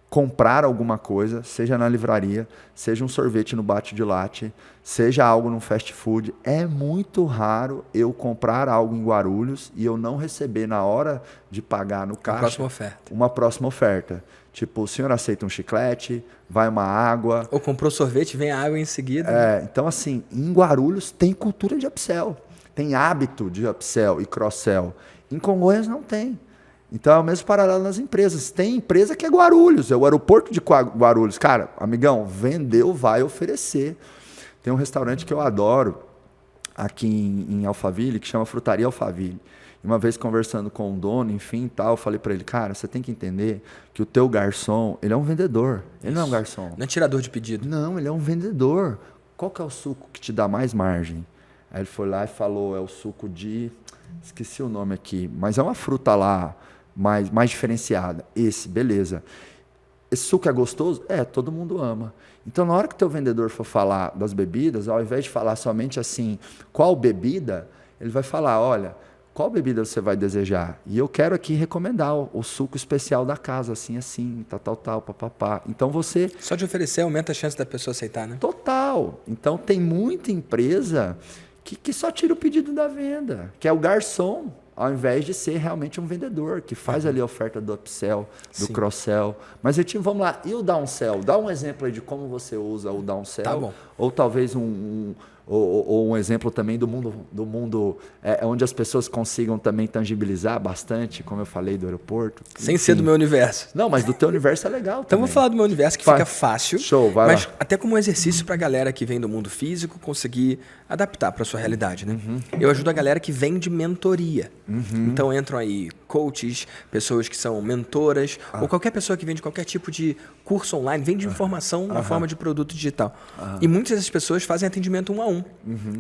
comprar alguma coisa, seja na livraria, seja um sorvete no bate de latte, seja algo no fast food. É muito raro eu comprar algo em Guarulhos e eu não receber na hora de pagar no caixa uma próxima oferta. Tipo, o senhor aceita um chiclete, vai uma água. Ou comprou sorvete, vem a água em seguida. Então, assim, em Guarulhos tem cultura de upsell, tem hábito de upsell e cross-sell. Em Congonhas não tem. Então é o mesmo paralelo nas empresas. Tem empresa que é Guarulhos, é o aeroporto de Guarulhos. Cara, amigão, vendeu, vai oferecer. Tem um restaurante que eu adoro, aqui em Alphaville, que chama Frutaria Alphaville. E uma vez conversando com o dono, enfim, tal, eu falei para ele, cara, você tem que entender que o teu garçom, ele é um vendedor. Ele não é um garçom. Não é tirador de pedido. Não, ele é um vendedor. Qual que é o suco que te dá mais margem? Aí ele foi lá e falou, é o suco de... Esqueci o nome aqui, mas é uma fruta lá mais diferenciada. Esse, beleza. Esse suco é gostoso? É, todo mundo ama. Então, na hora que o teu vendedor for falar das bebidas, ao invés de falar somente assim, qual bebida, ele vai falar, olha, qual bebida você vai desejar? E eu quero aqui recomendar o suco especial da casa, assim, tal, papapá. Então, você... Só de oferecer aumenta a chance da pessoa aceitar, né? Total. Então, tem muita empresa que só tira o pedido da venda, que é o garçom, ao invés de ser realmente um vendedor, que faz ali a oferta do upsell, do Sim. cross-sell. Mas, Vitinho, vamos lá. E o downsell? Dá um exemplo aí de como você usa o downsell. Tá bom. Ou talvez ou um exemplo também do mundo onde as pessoas consigam também tangibilizar bastante, como eu falei, do aeroporto. Sem ser do meu universo. Não, mas do teu universo é legal Então também. vou falar do meu universo que fica fácil. Show, vai mas lá. até como um exercício para a galera que vem do mundo físico conseguir adaptar para sua realidade, né? Eu ajudo a galera que vem de mentoria. Então entram aí coaches, pessoas que são mentoras, ou qualquer pessoa que vem de qualquer tipo de curso online, vem de informação na forma de produto digital. E muitas dessas pessoas fazem atendimento 1 a 1.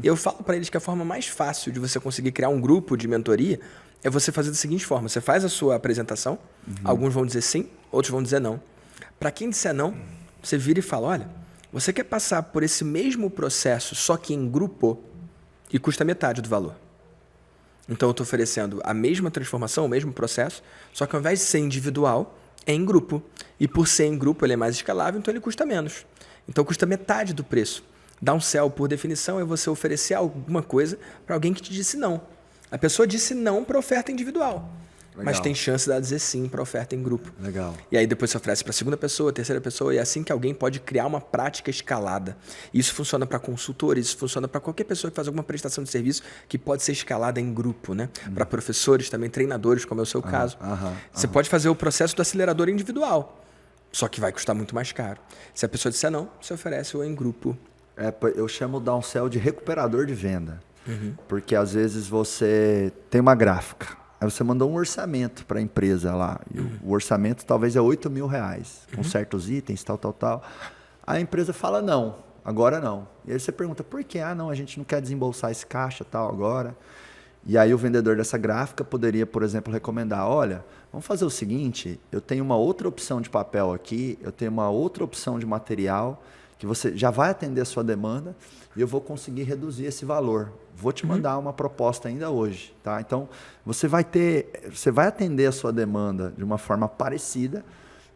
Eu falo para eles que a forma mais fácil de você conseguir criar um grupo de mentoria é você fazer da seguinte forma: você faz a sua apresentação, alguns vão dizer sim, outros vão dizer não. Para quem disser não, você vira e fala, olha, você quer passar por esse mesmo processo, só que em grupo, e custa metade do valor. Então eu estou oferecendo a mesma transformação, o mesmo processo, só que ao invés de ser individual, é em grupo. E por ser em grupo ele é mais escalável, então ele custa menos. Então custa metade do preço. Downsell, por definição, é você oferecer alguma coisa para alguém que te disse não. A pessoa disse não para oferta individual, mas tem chance de ela dizer sim para oferta em grupo. Legal. E aí depois você oferece para a segunda pessoa, terceira pessoa, e é assim que alguém pode criar uma prática escalada. Isso funciona para consultores, isso funciona para qualquer pessoa que faz alguma prestação de serviço que pode ser escalada em grupo, né? Para professores, também treinadores, como é o seu caso. Você pode fazer o processo do acelerador individual, só que vai custar muito mais caro. Se a pessoa disser não, você oferece o em grupo. Eu chamo o downsell de recuperador de venda. Porque às vezes você tem uma gráfica, aí você mandou um orçamento para a empresa lá, e o orçamento talvez é R$8.000, com certos itens, tal. Aí a empresa fala não, agora não. E aí você pergunta, por que? Ah, não, a gente não quer desembolsar esse caixa tal agora. E aí o vendedor dessa gráfica poderia, por exemplo, recomendar, olha, vamos fazer o seguinte, eu tenho uma outra opção de papel aqui, eu tenho uma outra opção de material, que você já vai atender a sua demanda e eu vou conseguir reduzir esse valor. Vou te mandar uma proposta ainda hoje, tá? Então, você vai atender a sua demanda de uma forma parecida,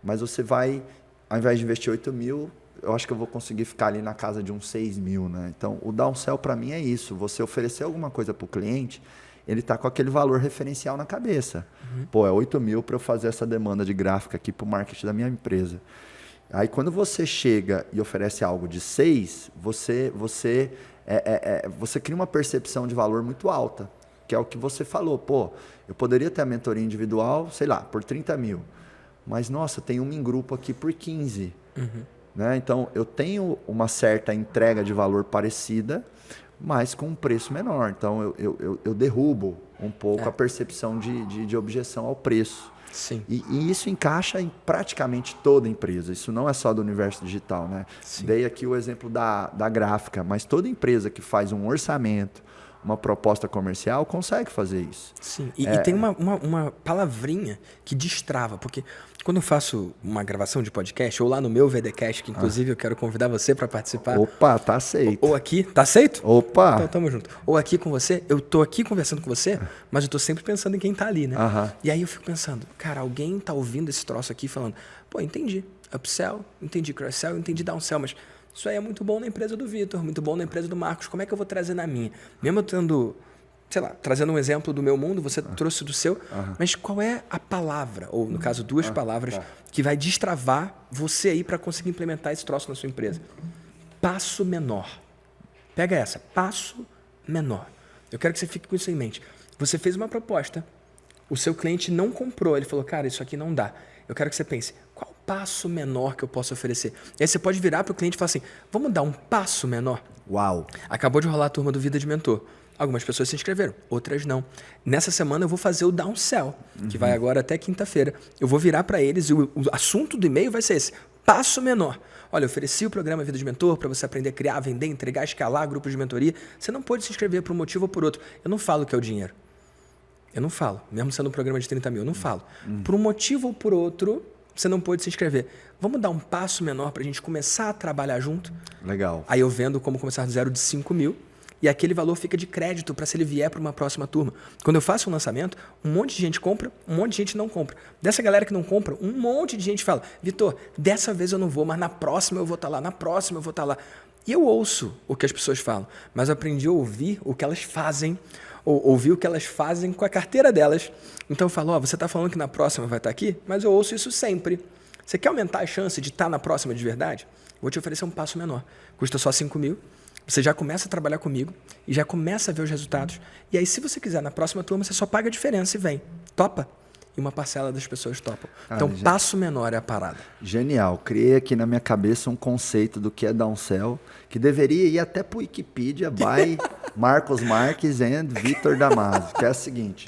mas você vai, ao invés de investir 8 mil, eu acho que eu vou conseguir ficar ali na casa de uns 6 mil, né? Então, o downsell para mim é isso, você oferecer alguma coisa para o cliente, ele está com aquele valor referencial na cabeça. Pô, é 8 mil para eu fazer essa demanda de gráfica aqui para o marketing da minha empresa. Aí, quando você chega e oferece algo de 6, você cria uma percepção de valor muito alta, que é o que você falou. Pô, eu poderia ter a mentoria individual, sei lá, por 30 mil, mas, nossa, tem uma em grupo aqui por 15. Né? Então, eu tenho uma certa entrega de valor parecida, mas com um preço menor. Então, eu derrubo um pouco a percepção de objeção ao preço. Sim. E isso encaixa em praticamente toda empresa. Isso não é só do universo digital, né? Dei aqui o exemplo da gráfica, mas toda empresa que faz um orçamento, uma proposta comercial, consegue fazer isso. Sim, e tem uma palavrinha que destrava, porque quando eu faço uma gravação de podcast, ou lá no meu VDcast, que inclusive eu quero convidar você para participar. Opa, tá aceito. Ou aqui, tá aceito? Opa! Então tamo junto. Ou aqui com você, eu tô aqui conversando com você, mas eu tô sempre pensando em quem tá ali, né? E aí eu fico pensando, cara, alguém tá ouvindo esse troço aqui falando, pô, entendi upsell, entendi cross-sell, entendi downsell, mas isso aí é muito bom na empresa do Vitor, muito bom na empresa do Marcos, como é que eu vou trazer na minha? Mesmo eu tendo, sei lá, trazendo um exemplo do meu mundo, você trouxe do seu, mas qual é a palavra, ou no caso duas palavras, que vai destravar você aí para conseguir implementar esse troço na sua empresa? Passo menor. Pega essa, passo menor. Eu quero que você fique com isso em mente. Você fez uma proposta, o seu cliente não comprou, ele falou, cara, isso aqui não dá. Eu quero que você pense, qual passo menor que eu posso oferecer? E aí você pode virar para o cliente e falar assim, vamos dar um passo menor? Uau! Acabou de rolar a turma do Vida de Mentor. Algumas pessoas se inscreveram, outras não. Nessa semana eu vou fazer o downsell, que vai agora até quinta-feira. Eu vou virar para eles e o assunto do e-mail vai ser esse, passo menor. Olha, eu ofereci o programa Vida de Mentor para você aprender a criar, vender, entregar, escalar grupos de mentoria. Você não pode se inscrever por um motivo ou por outro. Eu não falo que é o dinheiro. Eu não falo, mesmo sendo um programa de 30 mil, eu não falo. Por um motivo ou por outro, você não pode se inscrever. Vamos dar um passo menor para a gente começar a trabalhar junto? Legal. Aí eu vendo como começar do zero de 5 mil e aquele valor fica de crédito para se ele vier para uma próxima turma. Quando eu faço um lançamento, um monte de gente compra, um monte de gente não compra. Dessa galera que não compra, um monte de gente fala, Vitor, dessa vez eu não vou, mas na próxima eu vou estar lá, na próxima eu vou estar lá. E eu ouço o que as pessoas falam, mas eu aprendi a ouvir o que elas fazem, ou ouvir o que elas fazem com a carteira delas. Então eu falo, você está falando que na próxima vai estar aqui? Mas eu ouço isso sempre. Você quer aumentar a chance de estar na próxima de verdade? Vou te oferecer um passo menor. Custa só 5 mil. Você já começa a trabalhar comigo e já começa a ver os resultados. E aí, se você quiser, na próxima turma, você só paga a diferença e vem. Topa? E uma parcela das pessoas topam. Então, passo menor é a parada. Genial. Criei aqui na minha cabeça um conceito do que é downsell, que deveria ir até para o Wikipedia by Marcos Marques and Vitor Damasio, que é o seguinte.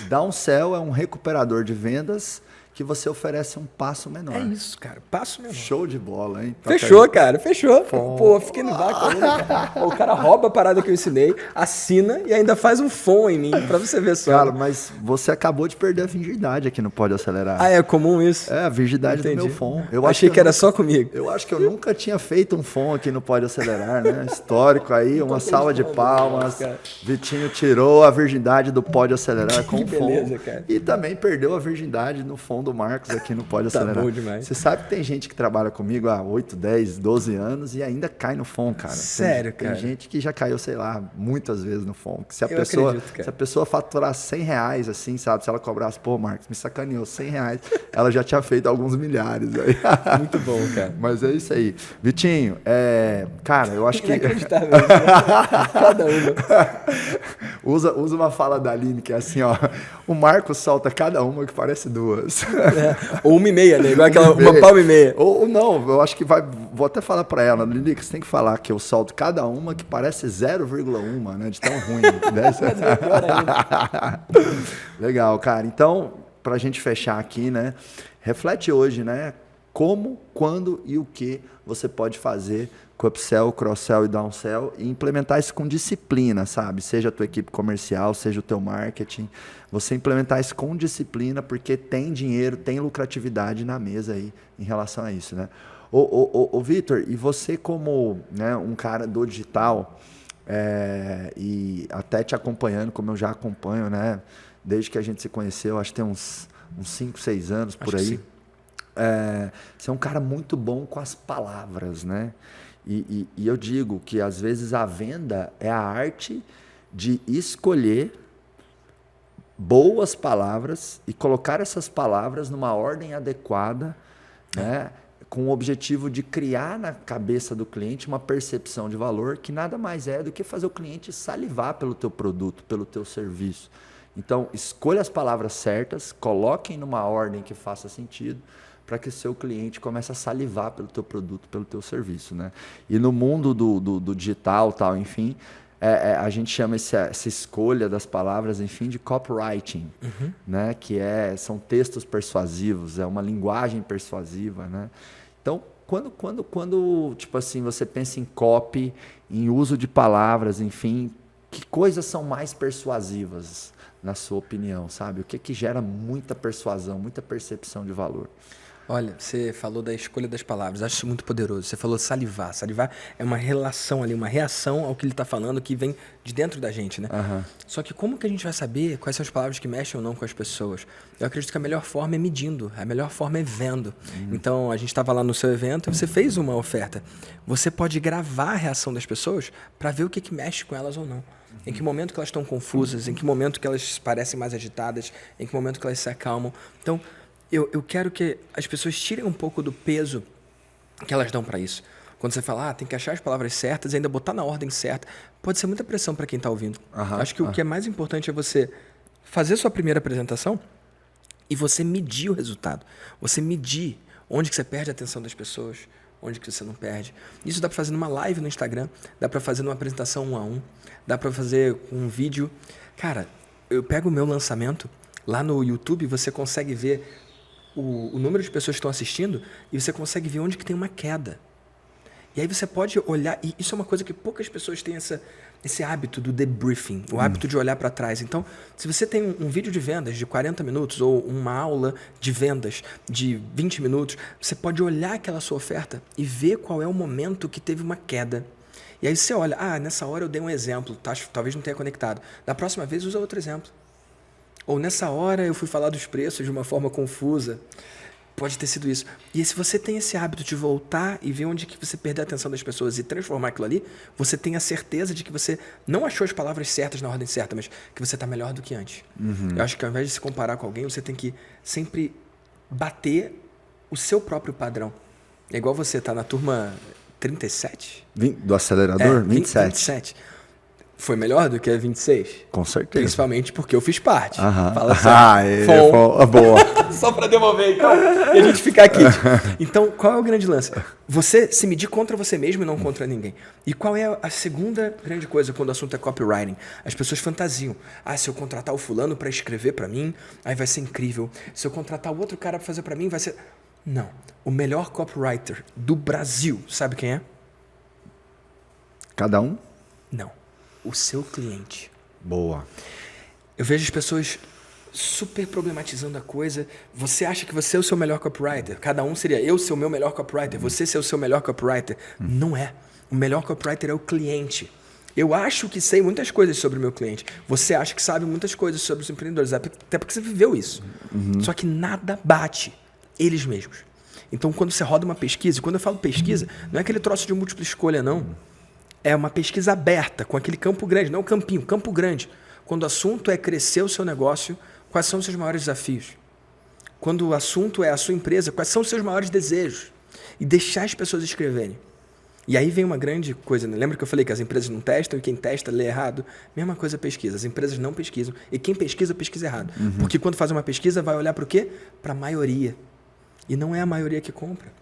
Downsell é um recuperador de vendas que você oferece um passo menor. É isso, cara. Passo menor. Show de bola, hein? Fechou, cara. Fechou. Pô, fiquei no vácuo ainda, cara. O cara rouba a parada que eu ensinei, assina e ainda faz um phone em mim, pra você ver só. Cara, mas você acabou de perder a virgindade aqui no Pode Acelerar. Ah, é comum isso? É, a virgindade do meu phone. Eu achei que era só comigo. Eu acho que eu nunca tinha feito um phone aqui no Pode Acelerar, né? Histórico aí, uma salva de palmas. Cara. Vitinho tirou a virgindade do Pode Acelerar com o phone. Cara. E também perdeu a virgindade no phone do Marcos aqui no Pode Acelerar. Tá bom demais. Você sabe que tem gente que trabalha comigo há 8, 10, 12 anos e ainda cai no phone, cara. Sério, cara? Tem gente que já caiu, sei lá, muitas vezes no phone. Se a pessoa faturar R$100, assim, sabe? Se ela cobrasse, pô, Marcos, me sacaneou, R$100, ela já tinha feito alguns milhares aí. Muito bom, cara. Mas é isso aí. Vitinho, cara, eu acho que... Inacreditável. Cada uma. Usa uma fala da Aline, que é assim, ó. O Marcos solta cada uma que parece duas. Ou 1,5, né? Igual aquela uma palma e meia. Ou não, eu acho que vou até falar pra ela, Aline, que você tem que falar que eu solto cada uma que parece 0,1, né? De tão ruim. Legal, cara. Então, pra gente fechar aqui, né? Reflete hoje, né? Como, quando e o que você pode fazer com upsell, cross-sell e downsell e implementar isso com disciplina, sabe? Seja a tua equipe comercial, seja o teu marketing. Você implementar isso com disciplina porque tem dinheiro, tem lucratividade na mesa aí em relação a isso, né? Ô Vitor, e você como, né, um cara do digital e até te acompanhando, como eu já acompanho, né? Desde que a gente se conheceu, acho que tem uns 5, 6 anos por aí. Você é um cara muito bom com as palavras, né? E eu digo que às vezes a venda é a arte de escolher boas palavras e colocar essas palavras numa ordem adequada, né? Com o objetivo de criar na cabeça do cliente uma percepção de valor que nada mais é do que fazer o cliente salivar pelo teu produto, pelo teu serviço. Então, escolha as palavras certas, coloquem numa ordem que faça sentido, para que o seu cliente comece a salivar pelo teu produto, pelo teu serviço, né? E no mundo do digital, tal, enfim, a gente chama essa escolha das palavras, enfim, de copywriting, né? Que são textos persuasivos, é uma linguagem persuasiva, né? Então, quando tipo assim, você pensa em copy, em uso de palavras, enfim, que coisas são mais persuasivas, na sua opinião, sabe? O que gera muita persuasão, muita percepção de valor? Olha, você falou da escolha das palavras, acho isso muito poderoso. Você falou salivar. Salivar é uma relação ali, uma reação ao que ele está falando que vem de dentro da gente, né? Só que como que a gente vai saber quais são as palavras que mexem ou não com as pessoas? Eu acredito que a melhor forma é medindo, a melhor forma é vendo. Então, a gente estava lá no seu evento e você fez uma oferta. Você pode gravar a reação das pessoas para ver o que mexe com elas ou não. Em que momento que elas estão confusas, em que momento que elas parecem mais agitadas, em que momento que elas se acalmam. Então, eu quero que as pessoas tirem um pouco do peso que elas dão para isso. Quando você fala, tem que achar as palavras certas e ainda botar na ordem certa, pode ser muita pressão para quem está ouvindo. Acho que o que é mais importante é você fazer sua primeira apresentação e você medir o resultado. Você medir Onde que você perde a atenção das pessoas, onde que você não perde. Isso dá para fazer numa live no Instagram, dá para fazer numa apresentação 1-a-1, dá para fazer um vídeo. Cara, eu pego o meu lançamento, lá no YouTube você consegue ver o número de pessoas que estão assistindo e você consegue ver onde que tem uma queda. E aí você pode olhar, e isso é uma coisa que poucas pessoas têm esse hábito do debriefing, o hábito de olhar para trás. Então, se você tem um vídeo de vendas de 40 minutos ou uma aula de vendas de 20 minutos, você pode olhar aquela sua oferta e ver qual é o momento que teve uma queda. E aí você olha, nessa hora eu dei um exemplo, tá? Talvez não tenha conectado. Da próxima vez usa outro exemplo. Ou nessa hora eu fui falar dos preços de uma forma confusa. Pode ter sido isso. E aí, se você tem esse hábito de voltar e ver onde que você perdeu a atenção das pessoas e transformar aquilo ali, você tem a certeza de que você não achou as palavras certas na ordem certa, mas que você está melhor do que antes. Eu acho que ao invés de se comparar com alguém, você tem que sempre bater o seu próprio padrão. É igual você tá na turma 37? Do acelerador? 27. 27. Foi melhor do que a 26? Com certeza. Principalmente porque eu fiz parte. Fala assim. Boa. Só para devolver, então, e a gente ficar aqui. Então, qual é o grande lance? Você se medir contra você mesmo e não contra ninguém. E qual é a segunda grande coisa quando o assunto é copywriting? As pessoas fantasiam. Se eu contratar o fulano para escrever para mim, aí vai ser incrível. Se eu contratar o outro cara para fazer para mim, vai ser... Não. O melhor copywriter do Brasil, sabe quem é? Cada um? Não. O seu cliente. Boa. Eu vejo as pessoas super problematizando a coisa. Você acha que você é o seu melhor copywriter? Cada um seria eu ser o meu melhor copywriter, você ser o seu melhor copywriter. Não é. O melhor copywriter é o cliente. Eu acho que sei muitas coisas sobre o meu cliente. Você acha que sabe muitas coisas sobre os empreendedores, até porque você viveu isso. Só que nada bate eles mesmos. Então, quando você roda uma pesquisa, e quando eu falo pesquisa, não é aquele troço de múltipla escolha, não. É uma pesquisa aberta, com aquele campo grande, não o campinho, campo grande. Quando o assunto é crescer o seu negócio, quais são os seus maiores desafios? Quando o assunto é a sua empresa, quais são os seus maiores desejos? E deixar as pessoas escreverem. E aí vem uma grande coisa, né? Lembra que eu falei que as empresas não testam e quem testa lê errado? Mesma coisa pesquisa. As empresas não pesquisam e quem pesquisa, pesquisa errado. Porque quando faz uma pesquisa, vai olhar para o quê? Para a maioria. E não é a maioria que compra.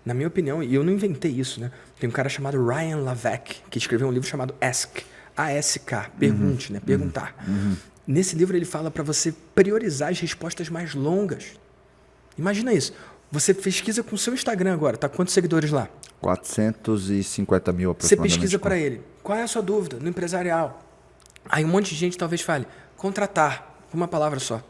Na minha opinião, e eu não inventei isso, né? Tem um cara chamado Ryan Lavec, que escreveu um livro chamado Ask, A-S-K, pergunte, né? Perguntar. Nesse livro ele fala para você priorizar as respostas mais longas. Imagina isso. Você pesquisa com o seu Instagram agora, tá? Quantos seguidores lá? 450 mil aproximadamente. Você pesquisa para ele. Qual é a sua dúvida no empresarial? Aí um monte de gente talvez fale, contratar, uma palavra só.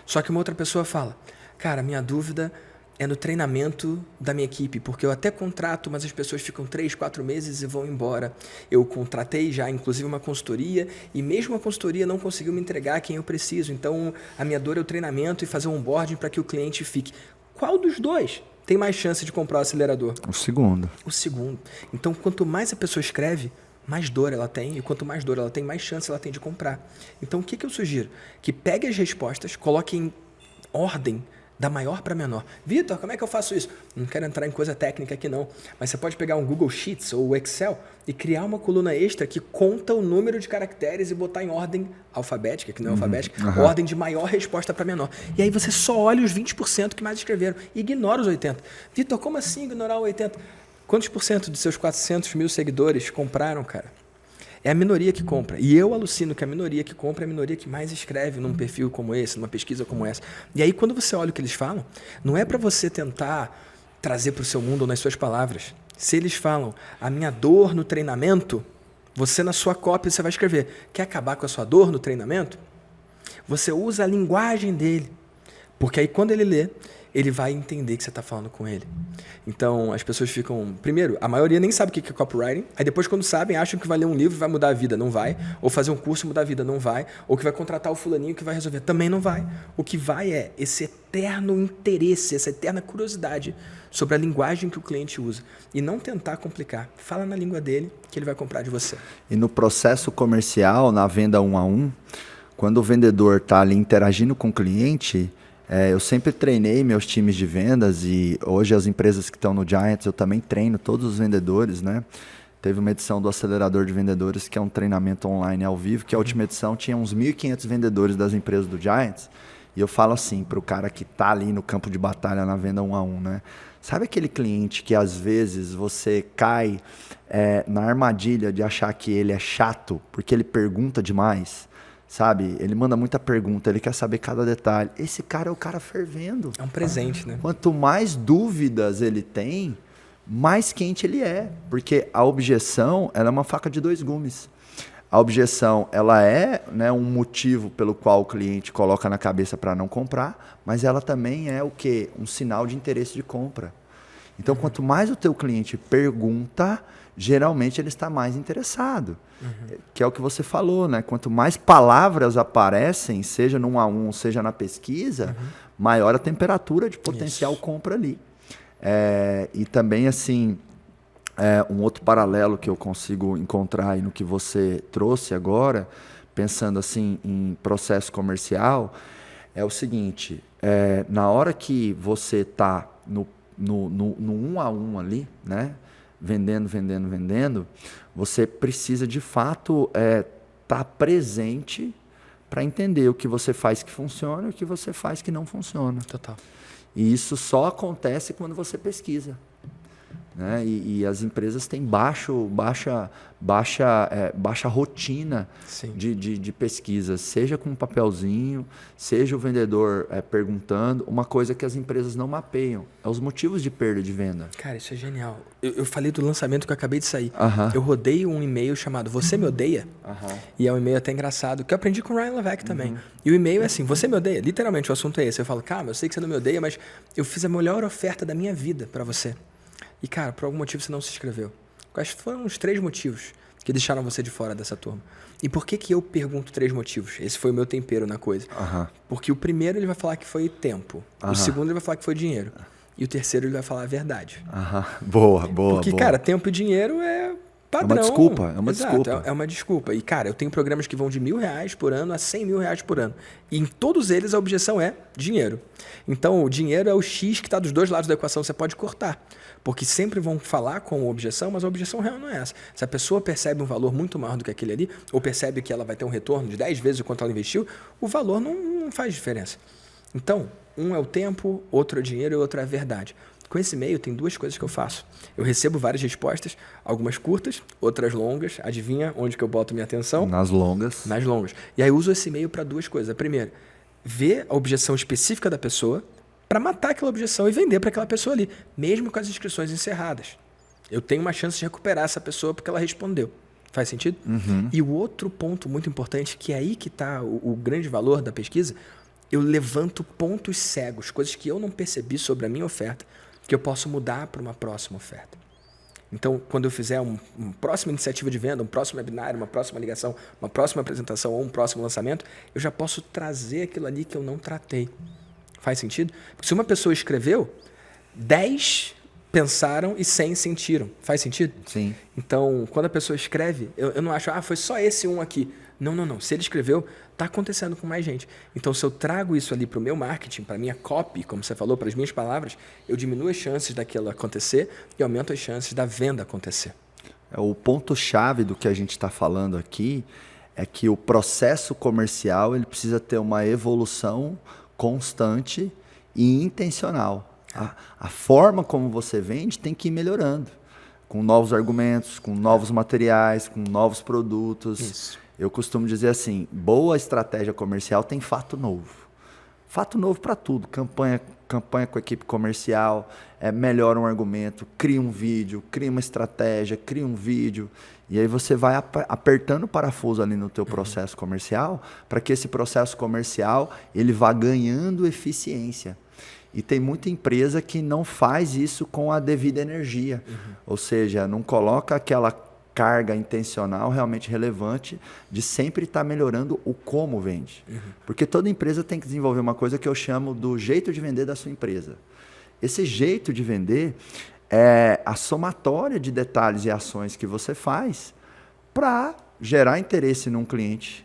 Só que uma outra pessoa fala, cara, minha dúvida é no treinamento da minha equipe, porque eu até contrato, mas as pessoas ficam 3, 4 meses e vão embora. Eu contratei já, inclusive, uma consultoria, e mesmo a consultoria não conseguiu me entregar quem eu preciso. Então, a minha dor é o treinamento e fazer um onboarding para que o cliente fique. Qual dos dois tem mais chance de comprar o acelerador? O segundo. O segundo. Então, quanto mais a pessoa escreve, mais dor ela tem, e quanto mais dor ela tem, mais chance ela tem de comprar. Então, o que eu sugiro? Que pegue as respostas, coloque em ordem, da maior para menor. Vitor, como é que eu faço isso? Não quero entrar em coisa técnica aqui não, mas você pode pegar um Google Sheets ou o Excel e criar uma coluna extra que conta o número de caracteres e botar em ordem alfabética, que não é alfabética, ordem de maior resposta para menor. E aí você só olha os 20% que mais escreveram e ignora os 80%. Vitor, como assim ignorar o 80%? Quantos por cento dos seus 400 mil seguidores compraram, cara? É a minoria que compra. E eu alucino que a minoria que compra é a minoria que mais escreve num perfil como esse, numa pesquisa como essa. E aí, quando você olha o que eles falam, não é para você tentar trazer para o seu mundo ou nas suas palavras. Se eles falam, a minha dor no treinamento, você na sua cópia você vai escrever, quer acabar com a sua dor no treinamento? Você usa a linguagem dele. Porque aí, quando ele lê, ele vai entender que você está falando com ele. Então, as pessoas ficam... Primeiro, a maioria nem sabe o que é copywriting. Aí depois, quando sabem, acham que vai ler um livro e vai mudar a vida. Não vai. Ou fazer um curso e mudar a vida. Não vai. Ou que vai contratar o fulaninho que vai resolver. Também não vai. O que vai é esse eterno interesse, essa eterna curiosidade sobre a linguagem que o cliente usa. E não tentar complicar. Fala na língua dele que ele vai comprar de você. E no processo comercial, na venda 1 a 1, quando o vendedor está ali interagindo com o cliente... eu sempre treinei meus times de vendas e hoje as empresas que estão no Giants eu também treino todos os vendedores, né? Teve uma edição do Acelerador de Vendedores que é um treinamento online ao vivo, que a última edição tinha uns 1.500 vendedores das empresas do Giants E eu falo assim para o cara que está ali no campo de batalha na venda 1 a 1, né? Sabe aquele cliente que às vezes você cai na armadilha de achar que ele é chato porque ele pergunta demais? Sabe? Ele manda muita pergunta, ele quer saber cada detalhe. Esse cara é o cara fervendo. É um presente, né? Quanto mais dúvidas ele tem, mais quente ele é. Porque a objeção, ela é uma faca de dois gumes. A objeção, ela é, né, um motivo pelo qual o cliente coloca na cabeça para não comprar, mas ela também é o quê? Um sinal de interesse de compra. Então, quanto mais o teu cliente pergunta, geralmente ele está mais interessado. Que é o que você falou, né? Quanto mais palavras aparecem, seja no 1 a 1, seja na pesquisa, maior a temperatura de potencial compra ali. E também, assim, um outro paralelo que eu consigo encontrar aí no que você trouxe agora, pensando assim em processo comercial, é o seguinte, na hora que você está no 1 a 1 ali, né? Vendendo, você precisa de fato estar presente para entender o que você faz que funciona e o que você faz que não funciona. Total. E isso só acontece quando você pesquisa. Né? E as empresas têm baixa rotina de pesquisa, seja com um papelzinho, seja o vendedor perguntando. Uma coisa que as empresas não mapeiam é os motivos de perda de venda. Cara, isso é genial. Eu falei do lançamento que eu acabei de sair. Uh-huh. Eu rodei um e-mail chamado Você Me Odeia? Uh-huh. E é um e-mail até engraçado, que eu aprendi com o Ryan Levesque também. E o e-mail é assim, você me odeia? Literalmente, o assunto é esse. Eu falo, cara, eu sei que você não me odeia, mas eu fiz a melhor oferta da minha vida para você. E, cara, por algum motivo você não se inscreveu. Quais foram os 3 motivos que deixaram você de fora dessa turma? E por que eu pergunto 3 motivos? Esse foi o meu tempero na coisa. Uh-huh. Porque o primeiro ele vai falar que foi tempo. Uh-huh. O segundo ele vai falar que foi dinheiro. E o terceiro ele vai falar a verdade. Uh-huh. Boa. Porque, cara, tempo e dinheiro é padrão. É uma desculpa. É uma desculpa. E, cara, eu tenho programas que vão de R$1.000 por ano a R$100.000 por ano. E em todos eles a objeção é dinheiro. Então, o dinheiro é o X que está dos dois lados da equação, você pode cortar. Porque sempre vão falar com objeção, mas a objeção real não é essa. Se a pessoa percebe um valor muito maior do que aquele ali, ou percebe que ela vai ter um retorno de 10 vezes o quanto ela investiu, o valor não faz diferença. Então, um é o tempo, outro é o dinheiro e outro é a verdade. Com esse e-mail, tem 2 coisas que eu faço. Eu recebo várias respostas, algumas curtas, outras longas. Adivinha onde que eu boto minha atenção? Nas longas. Nas longas. E aí eu uso esse e-mail para 2 coisas. A primeira, ver a objeção específica da pessoa, para matar aquela objeção e vender para aquela pessoa ali, mesmo com as inscrições encerradas. Eu tenho uma chance de recuperar essa pessoa porque ela respondeu. Faz sentido? Uhum. E o outro ponto muito importante, que é aí que está o grande valor da pesquisa, eu levanto pontos cegos, coisas que eu não percebi sobre a minha oferta, que eu posso mudar para uma próxima oferta. Então, quando eu fizer uma próxima iniciativa de venda, um próximo webinar, uma próxima ligação, uma próxima apresentação ou um próximo lançamento, eu já posso trazer aquilo ali que eu não tratei. Faz sentido? Porque se uma pessoa escreveu, 10 pensaram e 100 sentiram. Faz sentido? Sim. Então, quando a pessoa escreve, eu não acho, foi só esse um aqui. Não. Se ele escreveu, está acontecendo com mais gente. Então, se eu trago isso ali para o meu marketing, para a minha copy, como você falou, para as minhas palavras, eu diminuo as chances daquilo acontecer e aumento as chances da venda acontecer. O ponto-chave do que a gente está falando aqui é que o processo comercial ele precisa ter uma evolução constante e intencional. A forma como você vende tem que ir melhorando, com novos argumentos, com novos materiais, com novos produtos. Isso. Eu costumo dizer assim, boa estratégia comercial tem fato novo. Fato novo para tudo, campanha com a equipe comercial, melhora um argumento, cria um vídeo, cria uma estratégia, cria um vídeo. E aí você vai apertando o parafuso ali no teu processo comercial para que esse processo comercial ele vá ganhando eficiência. E tem muita empresa que não faz isso com a devida energia. Ou seja, não coloca aquela carga intencional realmente relevante de sempre estar melhorando o como vende. Porque toda empresa tem que desenvolver uma coisa que eu chamo do jeito de vender da sua empresa. Esse jeito de vender é a somatória de detalhes e ações que você faz para gerar interesse num cliente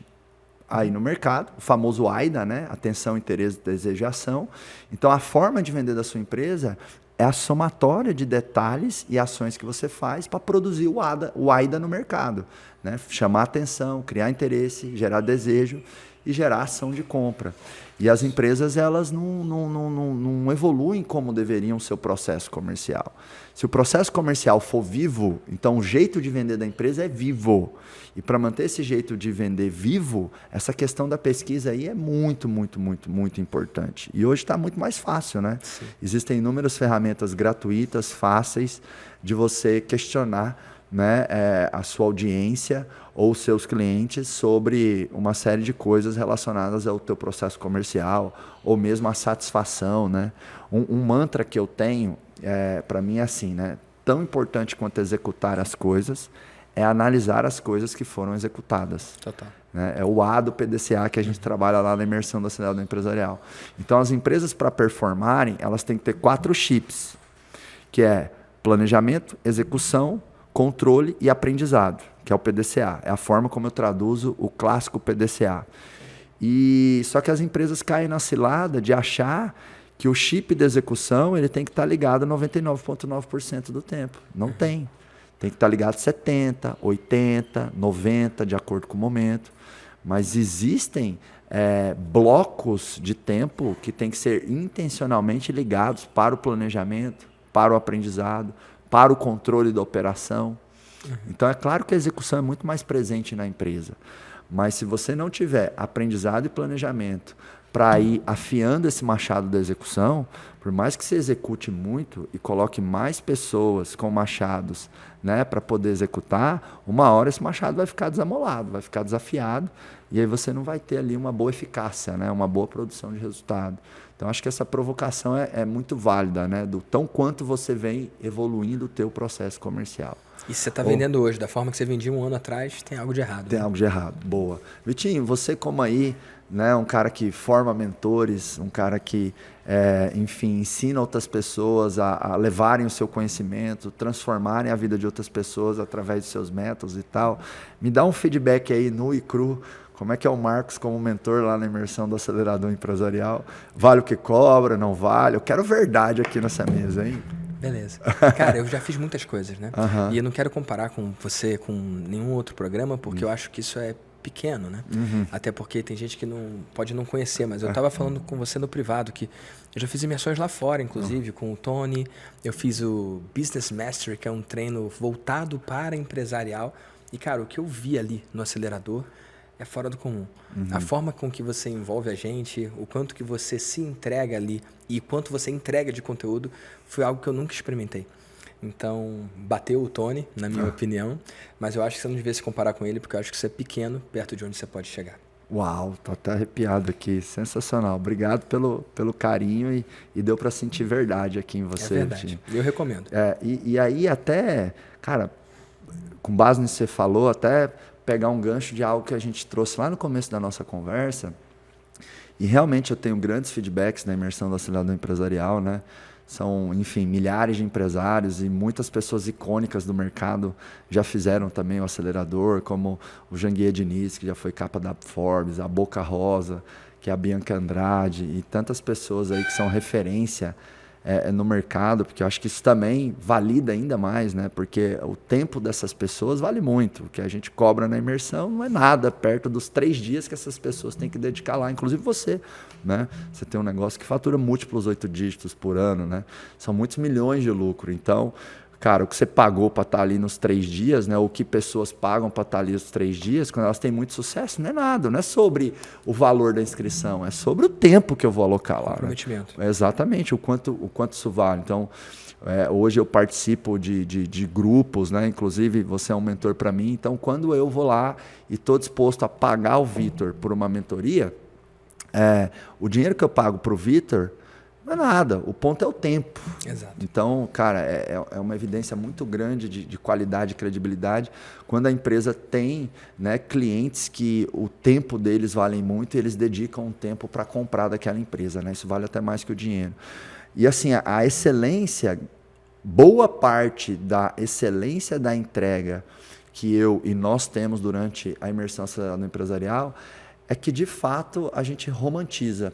aí no mercado, o famoso AIDA, né? Atenção, interesse, desejo e ação. Então, a forma de vender da sua empresa é a somatória de detalhes e ações que você faz para produzir o AIDA no mercado. Né? Chamar atenção, criar interesse, gerar desejo. e gerar ação de compra. E as empresas elas não evoluem como deveriam o seu processo comercial. Se o processo comercial for vivo, então o jeito de vender da empresa é vivo. E para manter esse jeito de vender vivo, essa questão da pesquisa aí é muito importante. E hoje está muito mais fácil, né? Sim. Existem inúmeras ferramentas gratuitas, fáceis, de você questionar, né, a sua audiência ou seus clientes sobre uma série de coisas relacionadas ao teu processo comercial ou mesmo a satisfação, né? Um mantra que eu tenho, para mim é assim, né? Tão importante quanto executar as coisas é analisar as coisas que foram executadas. Total. Né? É o A do PDCA que a gente trabalha lá na imersão do acelerador empresarial. Então, as empresas, para performarem, elas têm que ter 4 chips, que é planejamento, execução, controle e aprendizado, que é o PDCA. É a forma como eu traduzo o clássico PDCA. E só que as empresas caem na cilada de achar que o chip de execução ele tem que estar ligado 99,9% do tempo. Não tem. Tem que estar ligado 70%, 80%, 90%, de acordo com o momento. Mas existem blocos de tempo que têm que ser intencionalmente ligados para o planejamento, para o aprendizado, para o controle da operação. Então, é claro que a execução é muito mais presente na empresa. Mas se você não tiver aprendizado e planejamento para ir afiando esse machado da execução, por mais que você execute muito e coloque mais pessoas com machados, né, para poder executar, uma hora esse machado vai ficar desamolado, vai ficar desafiado, e aí você não vai ter ali uma boa eficácia, né, uma boa produção de resultado. Então, acho que essa provocação é muito válida, né, do tão quanto você vem evoluindo o teu processo comercial. E se você está vendendo hoje, da forma que você vendia um ano atrás, tem algo de errado. Tem algo de errado, boa. Vitinho, você como aí, né, um cara que forma mentores, um cara que, enfim, ensina outras pessoas a levarem o seu conhecimento, transformarem a vida de outras pessoas através de seus métodos e tal. Me dá um feedback aí nu e cru. Como é que é o Marcos como mentor lá na imersão do acelerador empresarial? Vale o que cobra, não vale? Eu quero verdade aqui nessa mesa, hein? Beleza. Cara, eu já fiz muitas coisas, né? E eu não quero comparar com você com nenhum outro programa, porque eu acho que isso é pequeno, né? Até porque tem gente que pode não conhecer, mas eu estava falando com você no privado que eu já fiz imersões lá fora, inclusive, com o Tony. Eu fiz o Business Mastery, que é um treino voltado para empresarial. E, cara, o que eu vi ali no acelerador é fora do comum. A forma com que você envolve a gente, o quanto que você se entrega ali e quanto você entrega de conteúdo foi algo que eu nunca experimentei. Então, bateu o Tony, na minha opinião, mas eu acho que você não devia se comparar com ele, porque eu acho que você é pequeno perto de onde você pode chegar. Uau, tô até arrepiado aqui, sensacional. Obrigado pelo carinho e deu para sentir verdade aqui em você. É verdade, eu recomendo. E aí até, cara, com base nisso que você falou, até pegar um gancho de algo que a gente trouxe lá no começo da nossa conversa, e realmente eu tenho grandes feedbacks na imersão do acelerador empresarial, né? São, enfim, milhares de empresários e muitas pessoas icônicas do mercado já fizeram também o acelerador, como o Janguier Diniz, que já foi capa da Forbes, a Boca Rosa, que é a Bianca Andrade, e tantas pessoas aí que são referência no mercado, porque eu acho que isso também valida ainda mais, né? Porque o tempo dessas pessoas vale muito. O que a gente cobra na imersão não é nada perto dos 3 dias que essas pessoas têm que dedicar lá, inclusive você, né? Você tem um negócio que fatura múltiplos 8 dígitos por ano, né? São muitos milhões de lucro. Então, cara, o que você pagou para estar ali nos 3 dias, né? O que pessoas pagam para estar ali nos 3 dias, quando elas têm muito sucesso, não é nada. Não é sobre o valor da inscrição, é sobre o tempo que eu vou alocar lá. Comprometimento. Né? Exatamente, o quanto isso vale. Então, hoje eu participo de grupos, né? Inclusive, você é um mentor para mim. Então, quando eu vou lá e estou disposto a pagar o Vitor por uma mentoria, o dinheiro que eu pago para o Vitor não é nada, o ponto é o tempo. Exato. Então, cara, é uma evidência muito grande de qualidade e credibilidade quando a empresa tem, né, clientes que o tempo deles vale muito e eles dedicam um tempo para comprar daquela empresa. Né? Isso vale até mais que o dinheiro. E assim, a excelência, boa parte da excelência da entrega que eu e nós temos durante a imersão acelerada empresarial é que, de fato, a gente romantiza.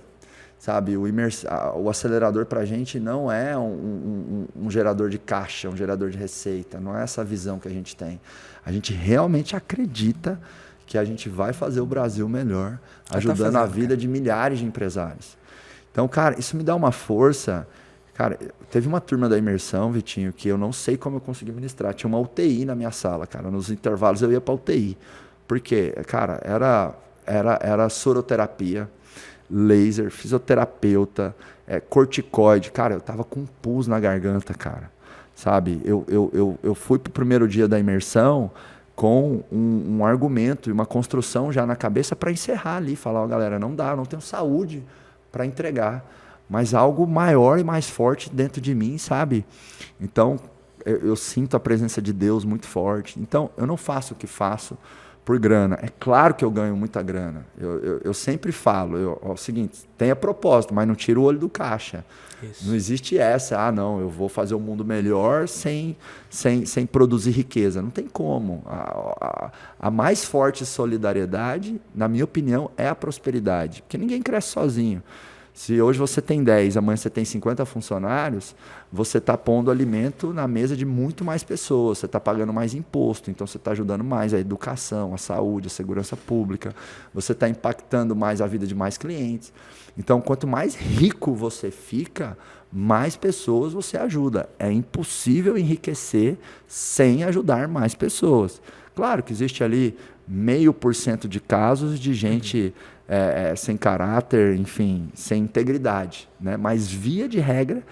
Sabe, o acelerador para a gente não é um gerador de caixa, um gerador de receita, não é essa visão que a gente tem. A gente realmente acredita que a gente vai fazer o Brasil melhor, ajudando a vida de milhares de empresários. Então, cara, isso me dá uma força. Cara, teve uma turma da imersão, Vitinho, que eu não sei como eu consegui ministrar. Tinha uma UTI na minha sala, cara. Nos intervalos eu ia para UTI. Porque, cara, era soroterapia, laser, fisioterapeuta, corticoide. Cara, eu tava com um pus na garganta, cara. Sabe? Eu fui pro primeiro dia da imersão com um argumento e uma construção já na cabeça para encerrar ali. Falar, ó, galera, não dá, eu não tenho saúde para entregar. Mas algo maior e mais forte dentro de mim, sabe? Então, eu sinto a presença de Deus muito forte. Então, eu não faço o que faço por grana. É claro que eu ganho muita grana. Eu sempre falo, o seguinte, tenha propósito, mas não tira o olho do caixa. Isso. Não existe essa, não, eu vou fazer o mundo melhor sem produzir riqueza. Não tem como. A mais forte solidariedade, na minha opinião, é a prosperidade. Porque ninguém cresce sozinho. Se hoje você tem 10, amanhã você tem 50 funcionários, você está pondo alimento na mesa de muito mais pessoas, você está pagando mais imposto, então você está ajudando mais a educação, a saúde, a segurança pública, você está impactando mais a vida de mais clientes. Então, quanto mais rico você fica, mais pessoas você ajuda. É impossível enriquecer sem ajudar mais pessoas. Claro que existe ali 0,5% de casos de gente sem caráter, enfim, sem integridade, né? Mas, via de regra,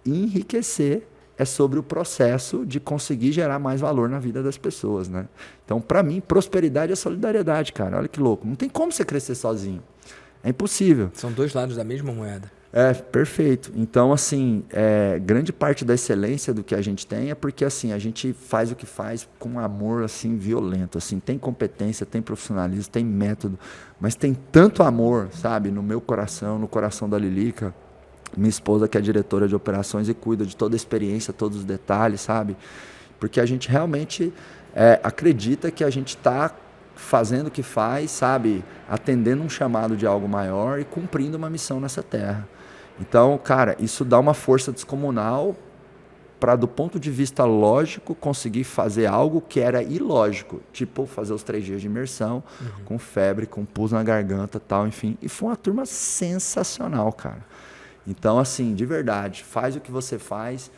enriquecer é sobre o processo de conseguir gerar mais valor na vida das pessoas, né? Então, para mim, prosperidade é solidariedade, cara. Olha que louco. Não tem como você crescer sozinho. É impossível. São dois lados da mesma moeda. Perfeito. Então, assim, grande parte da excelência do que a gente tem é porque, assim, a gente faz o que faz com amor, assim, violento, assim, tem competência, tem profissionalismo, tem método, mas tem tanto amor, sabe, no meu coração, no coração da Lilica, minha esposa que é diretora de operações e cuida de toda a experiência, todos os detalhes, sabe, porque a gente realmente acredita que a gente está fazendo o que faz, sabe, atendendo um chamado de algo maior e cumprindo uma missão nessa terra. Então, cara, isso dá uma força descomunal para, do ponto de vista lógico, conseguir fazer algo que era ilógico, tipo fazer os 3 dias de imersão, com febre, com pus na garganta, tal, enfim. E foi uma turma sensacional, cara. Então, assim, de verdade, faz o que você faz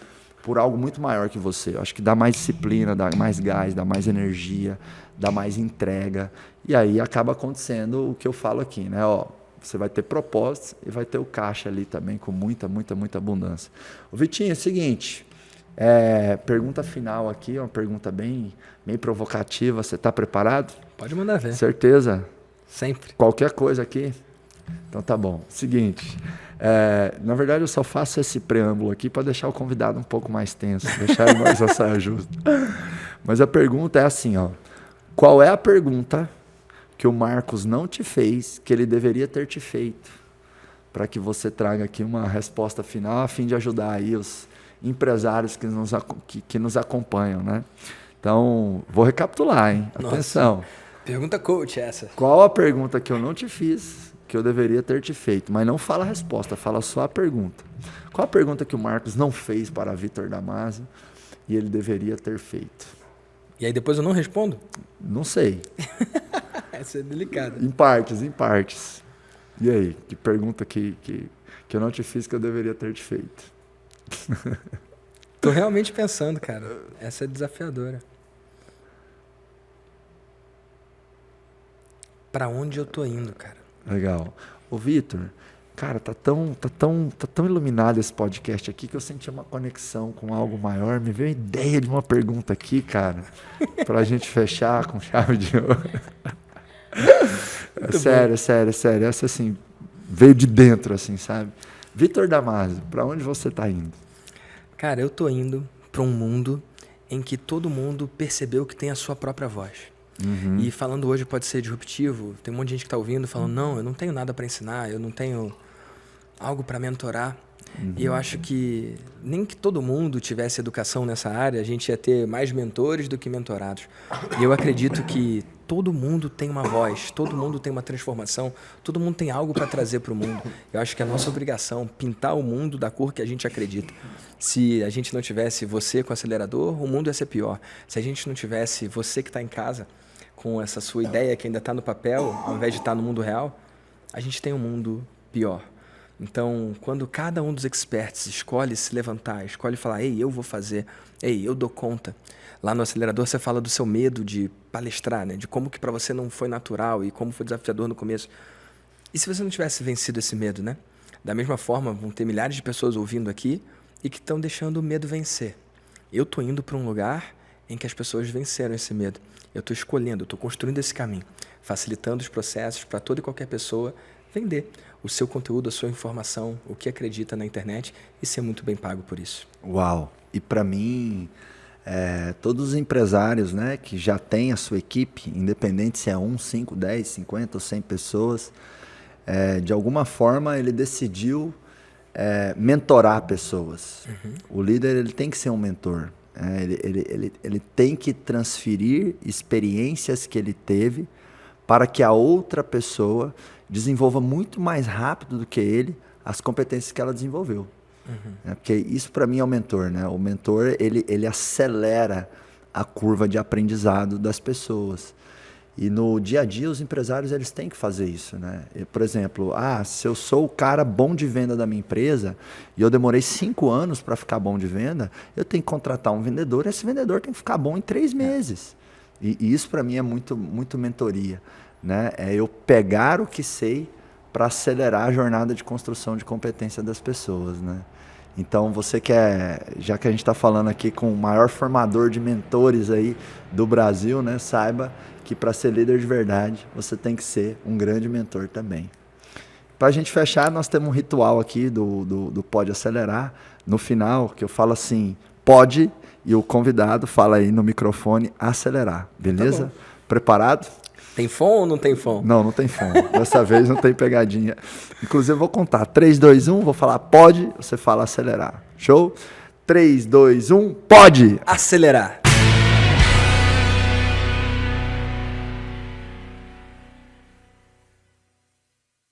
por algo muito maior que você. Eu acho que dá mais disciplina, dá mais gás, dá mais energia, dá mais entrega. E aí acaba acontecendo o que eu falo aqui, né? Ó, você vai ter propósitos e vai ter o caixa ali também com muita, muita, muita abundância. O Vitinho, é o seguinte, pergunta final aqui, uma pergunta bem provocativa. Você está preparado? Pode mandar ver. Certeza? Sempre. Qualquer coisa aqui? Então tá bom. Seguinte, na verdade eu só faço esse preâmbulo aqui para deixar o convidado um pouco mais tenso, deixar ele mais a saia justa. Mas a pergunta é assim, ó. Qual é a pergunta que o Marcos não te fez, que ele deveria ter te feito, para que você traga aqui uma resposta final, a fim de ajudar aí os empresários que nos acompanham, né? Então, vou recapitular, hein? Atenção. Nossa, pergunta coach essa. Qual a pergunta que eu não te fiz, que eu deveria ter te feito? Mas não fala a resposta, fala só a pergunta. Qual a pergunta que o Marcos não fez para Vitor Damasio e ele deveria ter feito? E aí depois eu não respondo? Não sei. Essa é delicada. Em partes. E aí, que pergunta que eu não te fiz que eu deveria ter te feito? Tô realmente pensando, cara. Essa é desafiadora. Pra onde eu tô indo, cara? Legal. Ô, Vitor, cara, tá tão iluminado esse podcast aqui que eu senti uma conexão com algo maior. Me veio a ideia de uma pergunta aqui, cara, pra gente fechar com chave de ouro. Sério. Essa, assim, veio de dentro, assim, sabe? Vitor Damasio, pra onde você tá indo? Cara, eu tô indo pra um mundo em que todo mundo percebeu que tem a sua própria voz. E falando hoje pode ser disruptivo, tem um monte de gente que tá ouvindo falando, não, eu não tenho nada para ensinar, eu não tenho algo para mentorar. E eu acho que nem que todo mundo tivesse educação nessa área, a gente ia ter mais mentores do que mentorados. E eu acredito que todo mundo tem uma voz, todo mundo tem uma transformação, todo mundo tem algo para trazer para o mundo. Eu acho que é a nossa obrigação pintar o mundo da cor que a gente acredita. Se a gente não tivesse você com o acelerador, o mundo ia ser pior. Se a gente não tivesse você que está em casa com essa sua ideia que ainda está no papel, ao invés de estar no mundo real, a gente tem um mundo pior. Então, quando cada um dos experts escolhe se levantar, escolhe falar, ei, eu vou fazer, ei, eu dou conta. Lá no acelerador você fala do seu medo de palestrar, né? De como que para você não foi natural e como foi desafiador no começo. E se você não tivesse vencido esse medo, né? Da mesma forma, vão ter milhares de pessoas ouvindo aqui e que estão deixando o medo vencer. Eu estou indo para um lugar em que as pessoas venceram esse medo. Eu estou escolhendo, eu estou construindo esse caminho, facilitando os processos para toda e qualquer pessoa vender o seu conteúdo, a sua informação, o que acredita na internet e ser muito bem pago por isso. Uau! E para mim, todos os empresários, né, que já têm a sua equipe, independente se é 1, 5, 10, 50 ou 100 pessoas, de alguma forma ele decidiu mentorar pessoas. Uhum. O líder ele tem que ser um mentor. Ele tem que transferir experiências que ele teve para que a outra pessoa desenvolva muito mais rápido do que ele as competências que ela desenvolveu. Uhum. Porque isso para mim é o mentor, né? O mentor ele acelera a curva de aprendizado das pessoas. E no dia a dia os empresários eles têm que fazer isso, né? Por exemplo, se eu sou o cara bom de venda da minha empresa e eu demorei 5 anos para ficar bom de venda, eu tenho que contratar um vendedor e esse vendedor tem que ficar bom em 3 meses. E isso para mim é muito, muito mentoria, né? É eu pegar o que sei para acelerar a jornada de construção de competência das pessoas, né? Então, você já que a gente está falando aqui com o maior formador de mentores aí do Brasil, né? Saiba que para ser líder de verdade, você tem que ser um grande mentor também. Para a gente fechar, nós temos um ritual aqui do Pode Acelerar, no final, que eu falo assim, pode, e o convidado fala aí no microfone, acelerar, beleza? Tá. Preparado? Tem fome ou não tem fome? Não tem fome. Dessa vez não tem pegadinha. Inclusive, eu vou contar. 3, 2, 1, vou falar pode, você fala acelerar. Show? 3, 2, 1, pode! Acelerar.